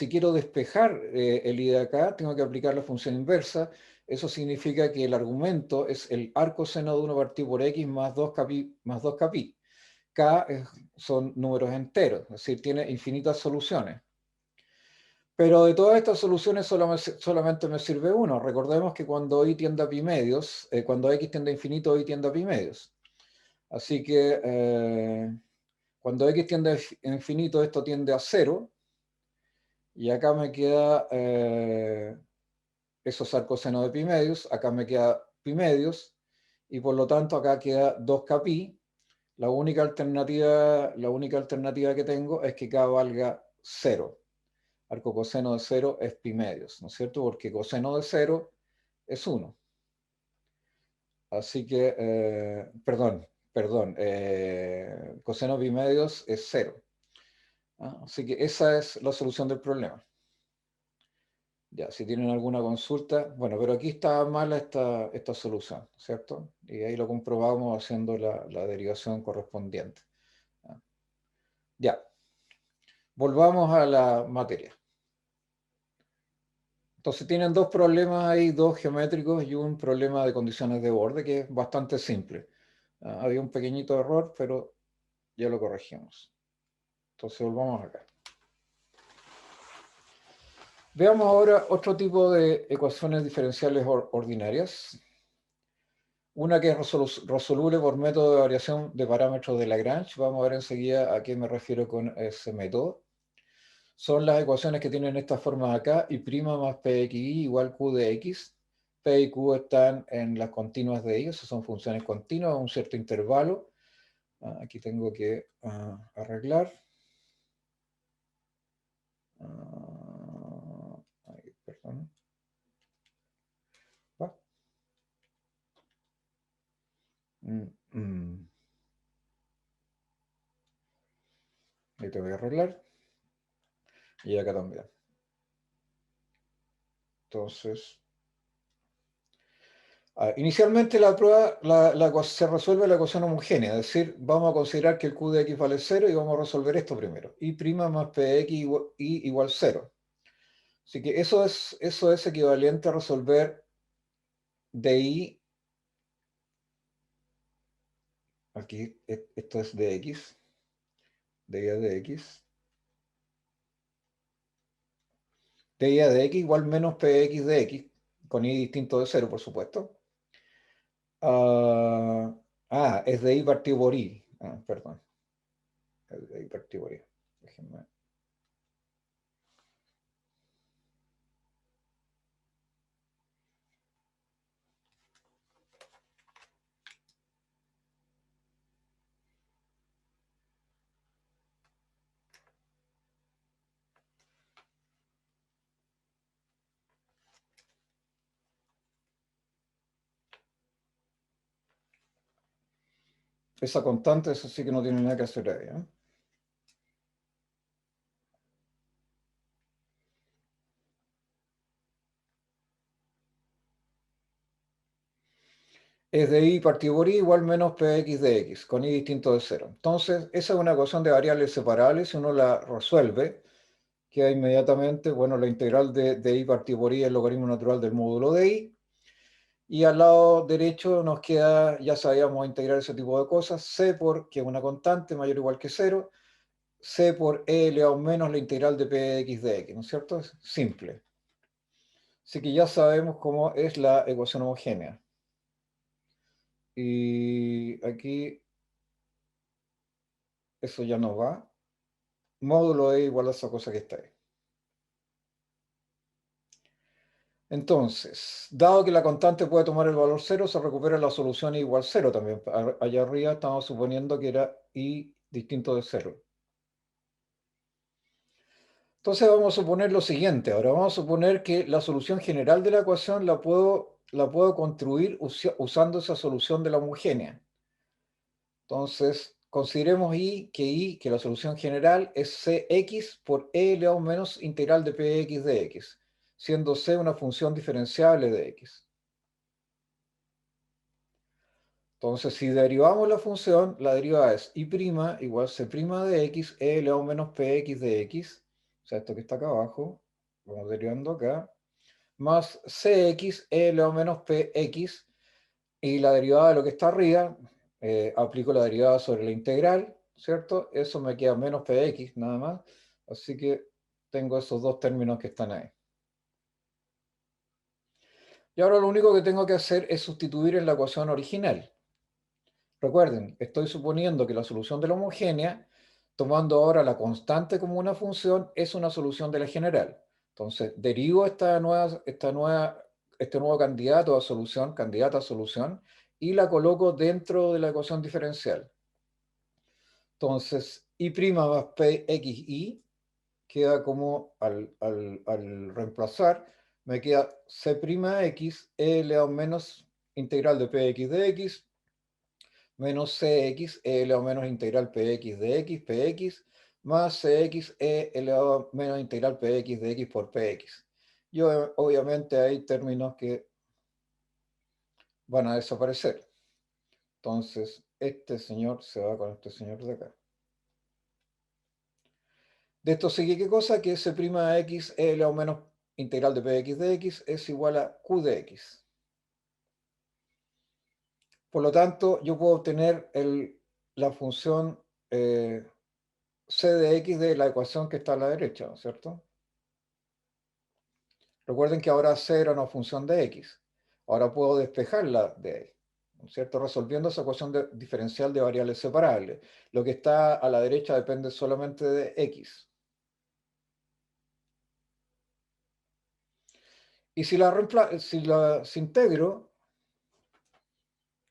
quiero despejar el i de acá, tengo que aplicar la función inversa. Eso significa que el argumento es el arco seno de 1 partido por x más 2 pi más 2 pi. K son números enteros, es decir, tiene infinitas soluciones. Pero de todas estas soluciones solamente me sirve uno. Recordemos que cuando i tiende a pi medios, cuando x tiende a infinito, i tiende a pi medios. Así que cuando x tiende a infinito, esto tiende a 0. Y acá me queda esos arcoseno de pi medios. Acá me queda pi medios. Y por lo tanto acá queda 2k pi. La única alternativa que tengo es que k valga 0. arco coseno de 0 es pi medios, ¿no es cierto? Porque coseno de 0 es 1. Así que, coseno pi medios es 0. ¿Ah? Así que esa es la solución del problema. Ya, si tienen alguna consulta, bueno, pero aquí está mala esta solución, ¿cierto? Y ahí lo comprobamos haciendo la derivación correspondiente. Ya, volvamos a la materia. Entonces tienen dos problemas ahí, dos geométricos y un problema de condiciones de borde que es bastante simple. Había un pequeñito error, pero ya lo corregimos. Entonces volvamos acá. Veamos ahora otro tipo de ecuaciones diferenciales ordinarias. Una que es resoluble por método de variación de parámetros de Lagrange. Vamos a ver enseguida a qué me refiero con ese método. Son las ecuaciones que tienen esta forma acá, y' más pxi igual q de x. P y q están en las continuas de ellos, son funciones continuas a un cierto intervalo. Aquí tengo que arreglar. Perdón. Ahí te voy a arreglar. Y acá también. Entonces, inicialmente la prueba se resuelve la ecuación homogénea, es decir, vamos a considerar que el q de x vale 0 y vamos a resolver esto primero. Y' más px igual 0. Así que eso es equivalente a resolver di, aquí esto es dx, di de x, di de x igual menos px de x, con y distinto de 0, por supuesto. Es de i partido por i. Perdón. Es de i partido por i. Déjenme. Esa constante, eso sí que no tiene nada que hacer ahí. Es de i partido por i igual menos px de x, con i distinto de 0. Entonces, esa es una ecuación de variables separables. Si uno la resuelve, queda inmediatamente, bueno, la integral de i partido por i es el logaritmo natural del módulo de i. Y al lado derecho nos queda, ya sabíamos integrar ese tipo de cosas, c por, que es una constante mayor o igual que 0, c por e elevado menos la integral de p de x de x, ¿no es cierto? Es simple. Así que ya sabemos cómo es la ecuación homogénea. Y aquí eso ya no va. Módulo e igual a esa cosa que está ahí. Entonces, dado que la constante puede tomar el valor 0, se recupera la solución igual 0 también. Allá arriba estamos suponiendo que era i distinto de 0. Entonces vamos a suponer lo siguiente. Ahora vamos a suponer que la solución general de la ecuación la puedo construir usando esa solución de la homogénea. Entonces, consideremos que la solución general es cx por e elevado menos integral de px de x, siendo c una función diferenciable de x. Entonces, si derivamos la función, la derivada es i' igual c' de x, e elevado menos px de x, o sea, esto que está acá abajo, vamos derivando acá, más cx, e elevado menos px, y la derivada de lo que está arriba, aplico la derivada sobre la integral, ¿cierto? Eso me queda menos px, nada más. Así que tengo esos dos términos que están ahí. Y ahora lo único que tengo que hacer es sustituir en la ecuación original. Recuerden, estoy suponiendo que la solución de la homogénea, tomando ahora la constante como una función, es una solución de la general. Entonces, derivo este nuevo candidato a solución, candidata a solución, y la coloco dentro de la ecuación diferencial. Entonces, i' más pxi, queda como al reemplazar, me queda C'X e elevado menos integral de Px de x menos Cx e elevado menos integral Px de x, Px, más Cx e elevado menos integral Px de x por Px. Y obviamente hay términos que van a desaparecer. Entonces, este señor se va con este señor de acá. De esto sigue qué cosa, que C'X e elevado menos integral de Px de x es igual a q de x. Por lo tanto, yo puedo obtener la función c de x de la ecuación que está a la derecha, ¿no es cierto? Recuerden que ahora c era una función de x. Ahora puedo despejarla de ahí, ¿no es cierto? Resolviendo esa ecuación diferencial de variables separables. Lo que está a la derecha depende solamente de x. Y si integro,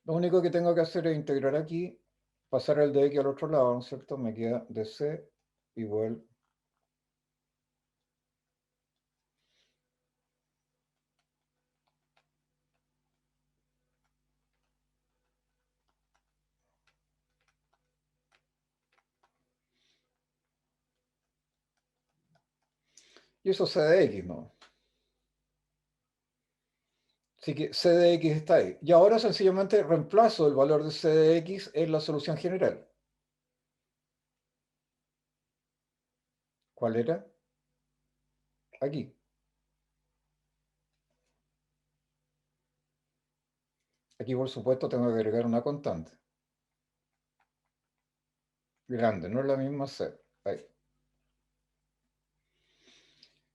lo único que tengo que hacer es integrar aquí, pasar el de x al otro lado, ¿no es cierto? Me queda dc igual. Y eso c de x, ¿no? Así que c de x está ahí. Y ahora sencillamente reemplazo el valor de c de x en la solución general. ¿Cuál era? Aquí. Aquí, por supuesto, tengo que agregar una constante. Grande, no es la misma c. Ahí.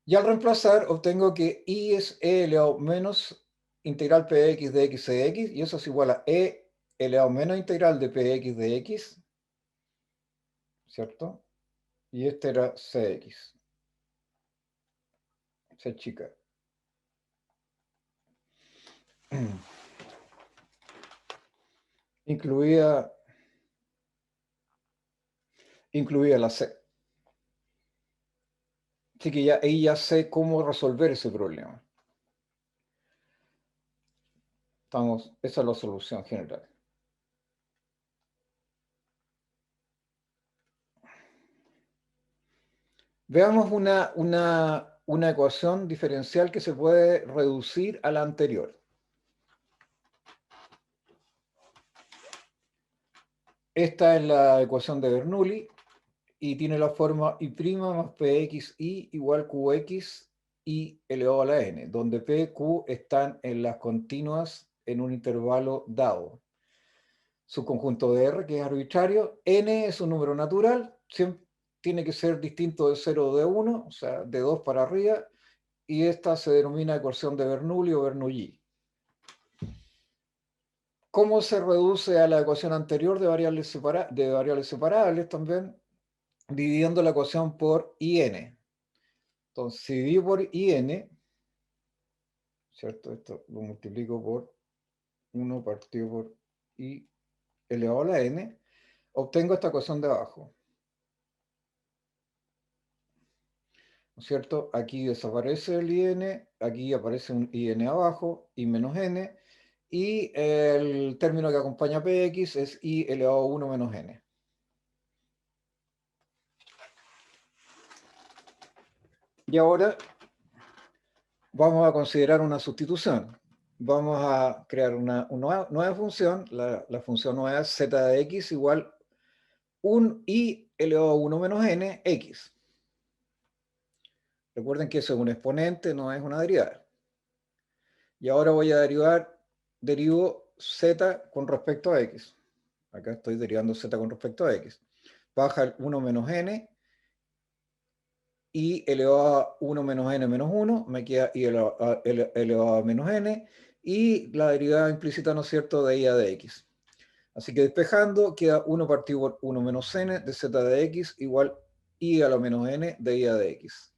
Y al reemplazar, obtengo que i es e elevado menos integral px de x de x, y eso es igual a e elevado menos integral de px de x, ¿cierto? Y este era cx, c chica. Incluía la c. Así que ahí ya sé cómo resolver ese problema. Esa es la solución general. Veamos una ecuación diferencial que se puede reducir a la anterior. Esta es la ecuación de Bernoulli y tiene la forma y' más pxi igual qx y elevado a la n, donde p, q están en las continuas en un intervalo dado. Su conjunto de R, que es arbitrario, n es un número natural, siempre tiene que ser distinto de 0 o de 1, o sea, de 2 para arriba, y esta se denomina ecuación de Bernoulli o Bernoulli. ¿Cómo se reduce a la ecuación anterior de variables separables también? Dividiendo la ecuación por in. Entonces, si divido por in, ¿cierto? Esto lo multiplico por 1 partido por i elevado a la n, obtengo esta ecuación de abajo. ¿No es cierto? Aquí desaparece el in, aquí aparece un in abajo, i menos n, y el término que acompaña a px es i elevado a 1 menos n. Y ahora vamos a considerar una sustitución. Vamos a crear una nueva función, la función nueva es z de x igual un i elevado a 1 menos n, x. Recuerden que eso es un exponente, no es una derivada. Y ahora voy a derivo z con respecto a x. Acá estoy derivando z con respecto a x. Baja el 1 menos n, i elevado a 1 menos n menos 1, me queda i elevado a menos n, y la derivada implícita, ¿no es cierto?, de i a de x. Así que despejando, queda 1 partido por 1 menos n de z de x igual i a la menos n de i a de x.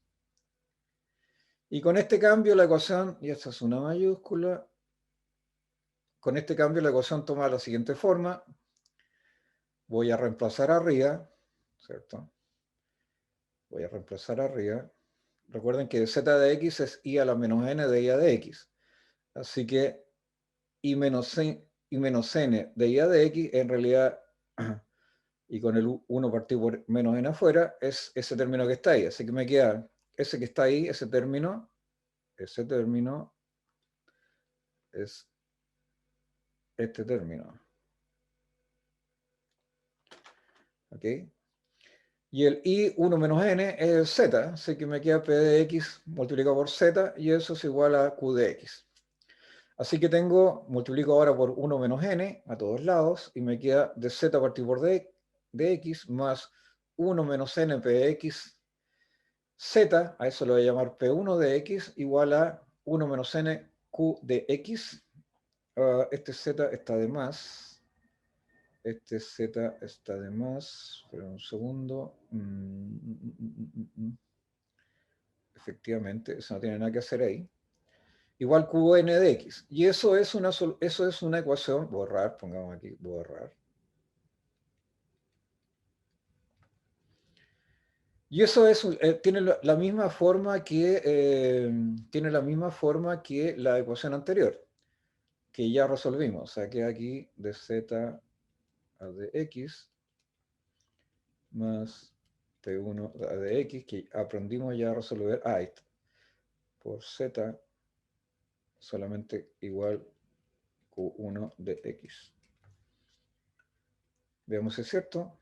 Y con este cambio la ecuación, y esta es una mayúscula, con este cambio la ecuación toma la siguiente forma. Voy a reemplazar arriba, ¿cierto? Voy a reemplazar arriba. Recuerden que z de x es i a la menos n de i a de x. Así que i menos n de i a de x, en realidad, y con el 1 partido por menos n afuera, es ese término que está ahí. Así que me queda ese que está ahí, ese término es este término. ¿Ok? Y el i1 menos n es z, así que me queda p de x multiplicado por z, y eso es igual a q de x. Así que multiplico ahora por 1 menos n a todos lados, y me queda de z partido por de x más 1 menos n p de x z, a eso lo voy a llamar p1 de x, igual a 1 menos n q de x. Este z está de más. Este z está de más. Espera un segundo. Efectivamente, eso no tiene nada que hacer ahí. Igual qn de x. Y eso es una ecuación. Borrar, pongamos aquí, borrar. Y eso tiene la misma forma que la ecuación anterior, que ya resolvimos. O sea, que aquí de z a de x más p1 a de x, que aprendimos ya a resolver. Ahí está. Por z solamente igual q1 de x. Veamos si es cierto.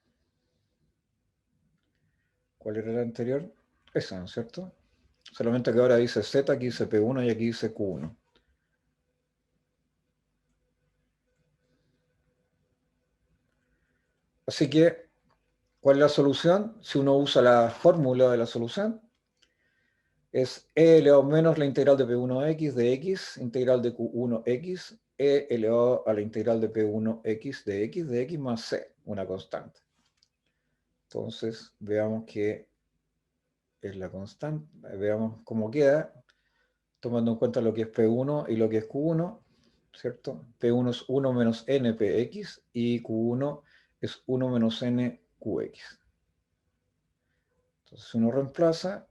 ¿Cuál era el anterior? Esa, ¿no es cierto? Solamente que ahora dice z, aquí dice p1 y aquí dice q1. Así que, ¿cuál es la solución? Si uno usa la fórmula de la solución, es e elevado menos la integral de p1x de x, integral de q1x, e elevado a la integral de p1x de x más c, una constante. Entonces, veamos qué es la constante, veamos cómo queda, tomando en cuenta lo que es p1 y lo que es q1, ¿cierto? P1 es 1 menos n px y q1 es 1 menos n qx. Entonces uno reemplaza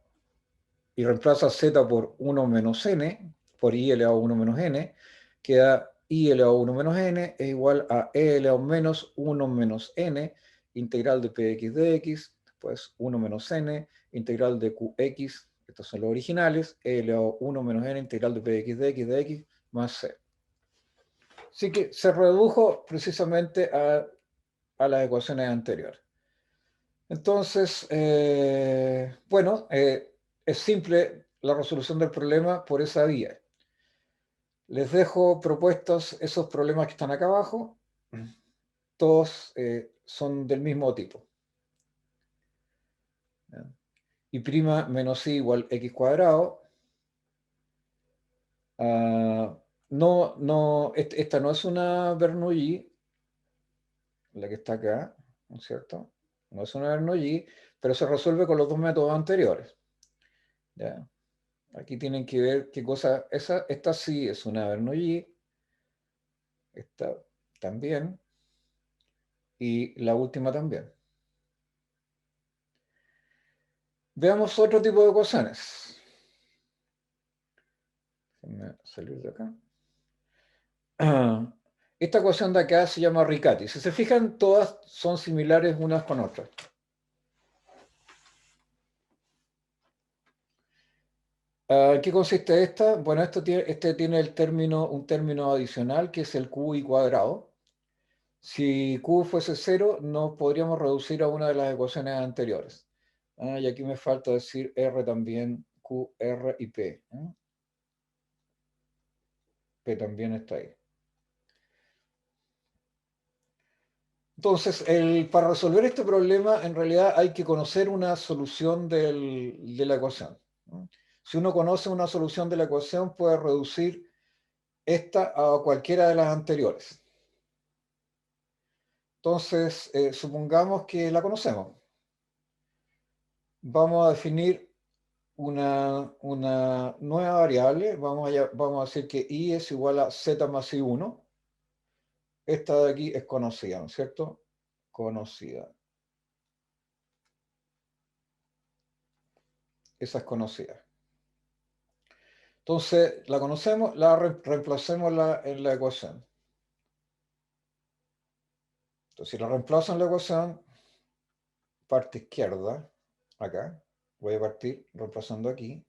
z por 1 menos n, por i elevado a 1 menos n, queda i elevado a 1 menos n es igual a e elevado a menos 1 menos n, integral de px de x, después 1 menos n, integral de qx, estos son los originales, e elevado a 1 menos n, integral de px de x, más c. Así que se redujo precisamente a las ecuaciones anteriores. Entonces, bueno, es simple la resolución del problema por esa vía. Les dejo propuestos esos problemas que están acá abajo. Todos son del mismo tipo. ¿Ya? Y prima menos i igual x cuadrado. Esta no es una Bernoulli, la que está acá, ¿no es cierto? No es una Bernoulli, pero se resuelve con los dos métodos anteriores. ¿Ya? Aquí tienen que ver qué cosa. Esta sí es una Bernoulli. Esta también. Y la última también. Veamos otro tipo de ecuaciones. Déjenme salir de acá. Esta ecuación de acá se llama Riccati. Si se fijan, todas son similares unas con otras. ¿En qué consiste esta? Bueno, este tiene un término adicional que es el qi cuadrado. Si q fuese 0, no podríamos reducir a una de las ecuaciones anteriores. Y aquí me falta decir r también, q, r y p. P también está ahí. Entonces, para resolver este problema, en realidad hay que conocer una solución de la ecuación. Si uno conoce una solución de la ecuación, puede reducir esta a cualquiera de las anteriores. Entonces, supongamos que la conocemos. Vamos a definir una nueva variable. Vamos a decir que i es igual a z más i1. Esta de aquí es conocida, ¿no es cierto? Conocida. esa es conocida. Entonces, la conocemos, reemplacémosla en la ecuación. Entonces, si la reemplazo en la ecuación, parte izquierda, acá, voy a partir reemplazando aquí.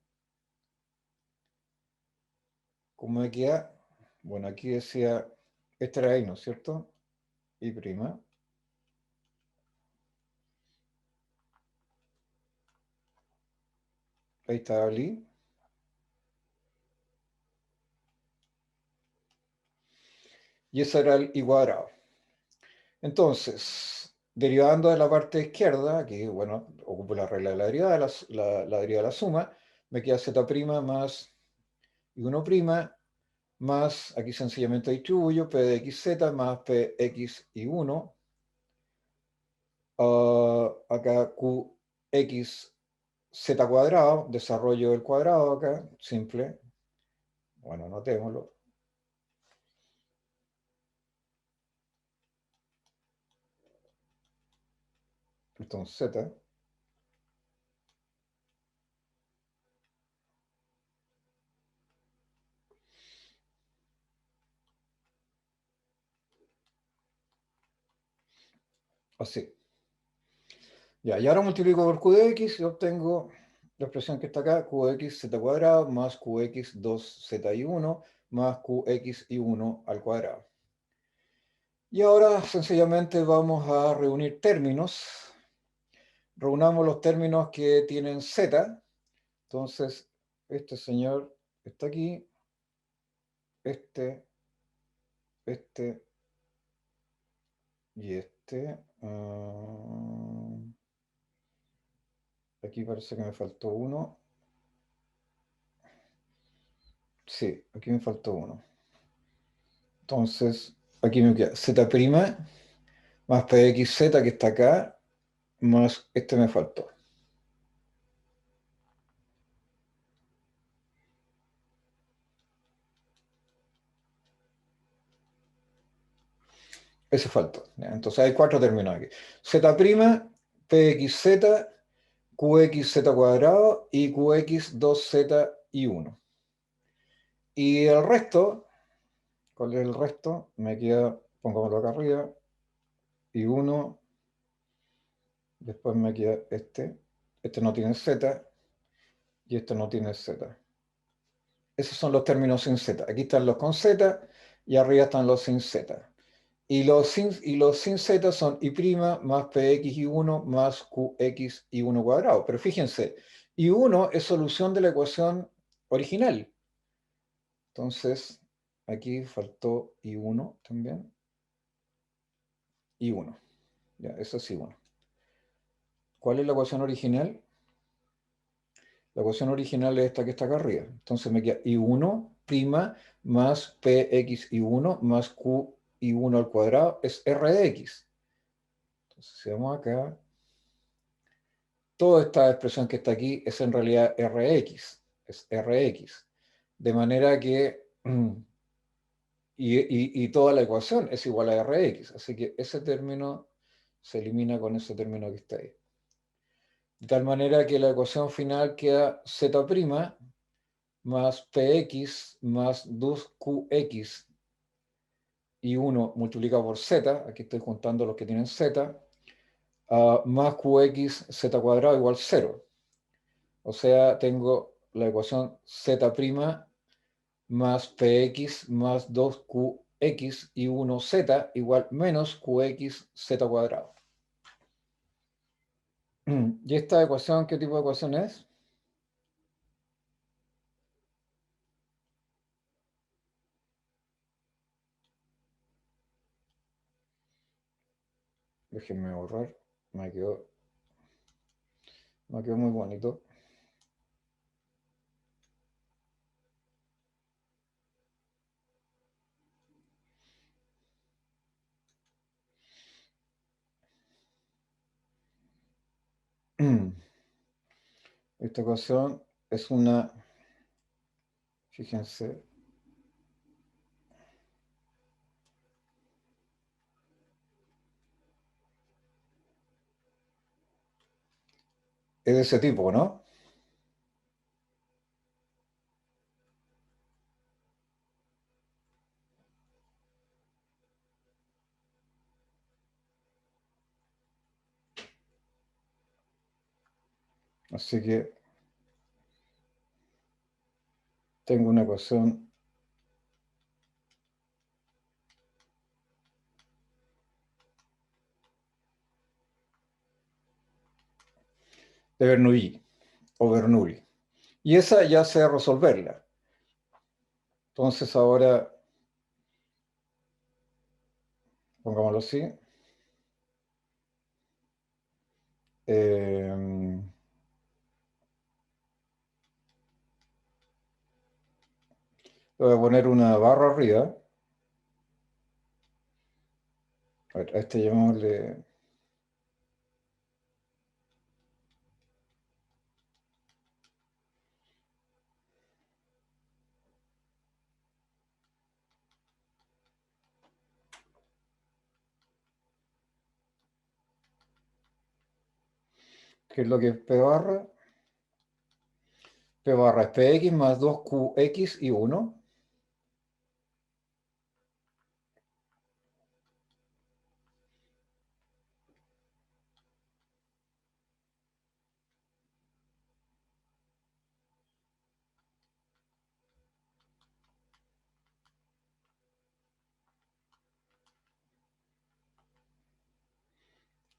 ¿Cómo me queda? Bueno, aquí decía, este era I, ¿no es cierto? Y prima. Ahí está Ali. Y ese era el I cuadrado. Entonces, derivando de la parte izquierda, aquí, bueno, ocupo la regla de la derivada, la derivada de la suma, me queda z' más I1' más, aquí sencillamente distribuyo, p de xz más px acá qx z cuadrado, desarrollo del cuadrado acá, simple. Bueno, anotémoslo. Entonces z. Así. Ya, y ahora multiplico por q de x y obtengo la expresión que está acá, qx z cuadrado más qx 2z1 más qx 1 al cuadrado. Y ahora sencillamente vamos a reunir términos. Reunamos los términos que tienen z. Entonces, este señor está aquí, este y este. Aquí parece que me faltó uno. Sí, aquí me faltó uno. Entonces, aquí me queda z' más pxz que está acá, más este me faltó. Ese faltó. ¿Ya? Entonces hay cuatro términos aquí. Z', pxz, qxz cuadrado y qx 2z1. Y el resto, ¿cuál es el resto? Me queda, pongámoslo acá arriba, y1, después me queda este no tiene z, y este no tiene z. Esos son los términos sin z. Aquí están los con z, y arriba están los sin z. Y los sin z son y' más px 1 más qx 1 cuadrado. Pero fíjense, y1 es solución de la ecuación original. Entonces, aquí faltó y1 también. Y1. Ya, eso es y1. ¿Cuál es la ecuación original? La ecuación original es esta que está acá arriba. Entonces me queda y1' más px1 más qy1 al cuadrado es r de x. Entonces, si vamos acá, toda esta expresión que está aquí es en realidad Rx, es Rx. De manera que, y toda la ecuación es igual a Rx, así que ese término se elimina con ese término que está ahí. De tal manera que la ecuación final queda z' más px más 2qx y 1 multiplicado por z, aquí estoy juntando los que tienen z, más qx z cuadrado igual 0. O sea, tengo la ecuación z' más px más 2qx y 1z igual menos qx z cuadrado. ¿Y esta ecuación qué tipo de ecuación es? Déjenme borrar. Me quedó, me quedó muy bonito. Esta ecuación es una, fíjense, es de ese tipo, ¿no? Así que tengo una ecuación de Bernoulli o Bernoulli. Y esa ya sé resolverla. Entonces ahora, pongámoslo así. eh, Voy a poner una barra arriba. A ver, a este llamémosle, ¿qué es lo que es P barra? P barra es Px más 2Qx y 1.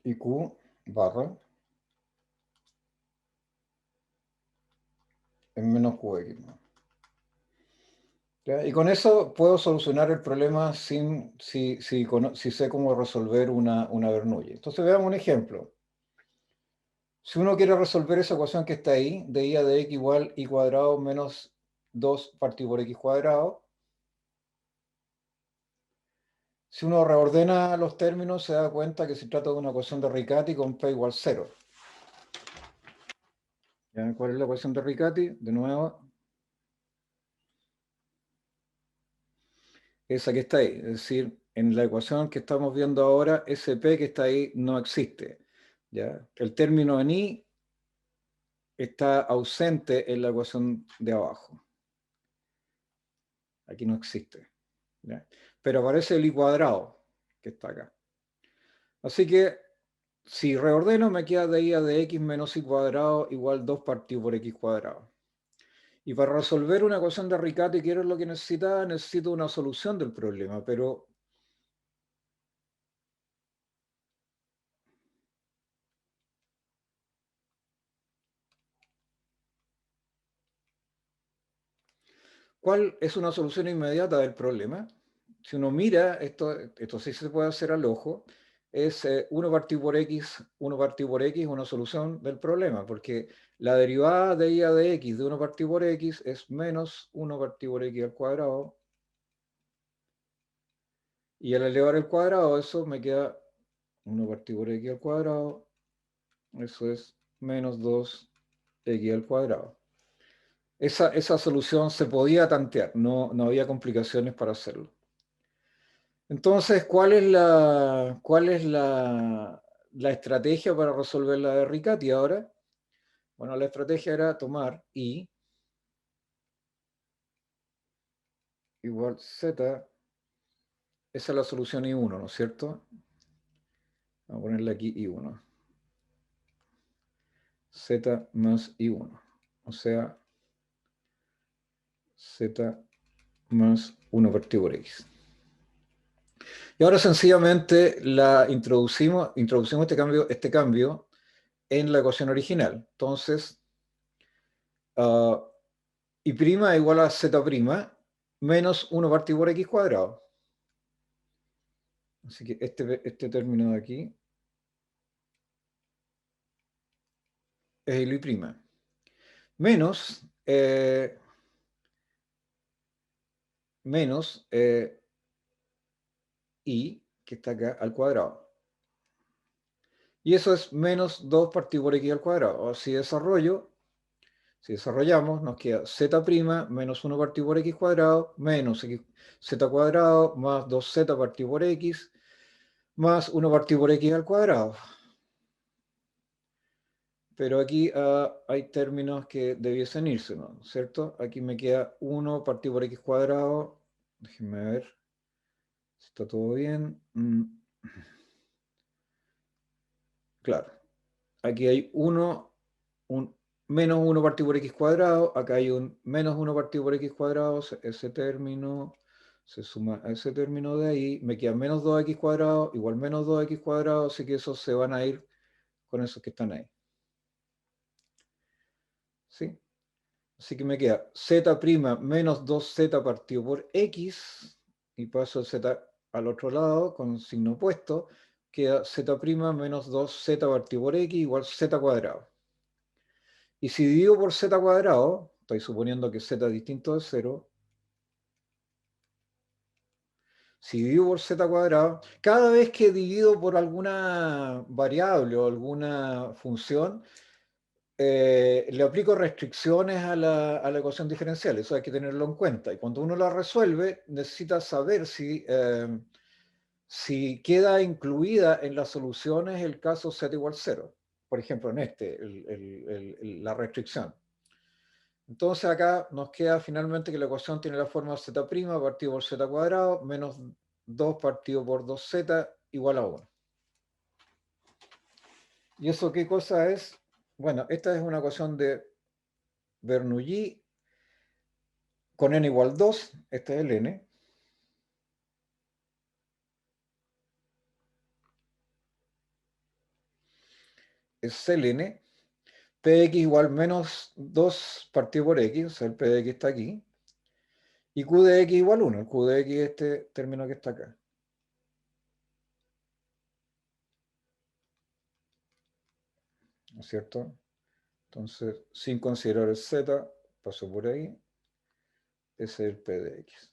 Y Q barra es menos Qx. ¿Ya? Y con eso puedo solucionar el problema si sé cómo resolver una Bernoulli. Entonces veamos un ejemplo. Si uno quiere resolver esa ecuación que está ahí, de I a de x igual y cuadrado menos 2 partido por x cuadrado, si uno reordena los términos se da cuenta que se trata de una ecuación de Riccati con p igual 0. ¿Ya? ¿Cuál es la ecuación de Riccati? De nuevo, esa que está ahí. Es decir, en la ecuación que estamos viendo ahora, ese p que está ahí no existe. ¿Ya? El término en i está ausente en la ecuación de abajo. Aquí no existe. ¿Ya? Pero aparece el i cuadrado, que está acá. Así que, si reordeno, me queda de i a de x menos i cuadrado igual 2 partido por x cuadrado. Y para resolver una ecuación de Riccati, ¿qué es lo que necesitaba? Necesito una solución del problema, pero ¿cuál es una solución inmediata del problema? Si uno mira, esto sí se puede hacer al ojo, es 1 partido por x, 1 partido por x, una solución del problema, porque la derivada de i a de x de 1 partido por x es menos 1 partido por x al cuadrado, y al elevar el cuadrado, eso me queda 1 partido por x al cuadrado, eso es menos 2x al cuadrado. Esa solución se podía tantear, no había complicaciones para hacerlo. Entonces, ¿cuál es la estrategia para resolver la de Riccati ahora? Bueno, la estrategia era tomar I igual Z, esa es la solución I1, ¿no es cierto? Vamos a ponerle aquí I1. Z más I1, o sea, Z más 1 partido por X. Y ahora sencillamente introducimos este cambio en la ecuación original. Entonces, y' igual a z' menos 1 partido por x cuadrado. Así que este término de aquí es el I'. Menos, I, que está acá, al cuadrado. Y eso es menos 2 partido por x al cuadrado. Si desarrollamos, nos queda z' menos 1 partido por x cuadrado menos z cuadrado más 2z partido por x más 1 partido por x al cuadrado. Pero aquí hay términos que debiesen irse, ¿no? ¿Cierto? Aquí me queda 1 partido por x cuadrado. Déjenme ver si está todo bien. Claro. Aquí hay 1 menos 1 partido por x cuadrado, acá hay un menos 1 partido por x cuadrado, ese término se suma a ese término de ahí, me queda menos 2x cuadrado, igual menos 2x cuadrado, así que esos se van a ir con esos que están ahí. ¿Sí? Así que me queda z' menos 2z partido por x, y paso z al otro lado con signo opuesto, queda z' menos 2z partido por x igual z cuadrado. Y si divido por z cuadrado, estoy suponiendo que z es distinto de 0, si divido por z cuadrado, cada vez que divido por alguna variable o alguna función, le aplico restricciones a la ecuación diferencial, eso hay que tenerlo en cuenta. Y cuando uno la resuelve, necesita saber si queda incluida en las soluciones el caso z igual 0. Por ejemplo, en este, la restricción. Entonces acá nos queda finalmente que la ecuación tiene la forma z' partido por z cuadrado menos 2 partido por 2z igual a 1. ¿Y eso qué cosa es? Bueno, esta es una ecuación de Bernoulli con n igual 2, este es el n. Es el n. P de x igual menos 2 partido por x, o sea, el p de x está aquí. Y q de x igual 1, el q de x es este término que está acá. ¿No es cierto? Entonces, sin considerar el z, paso por ahí, ese es el p de x.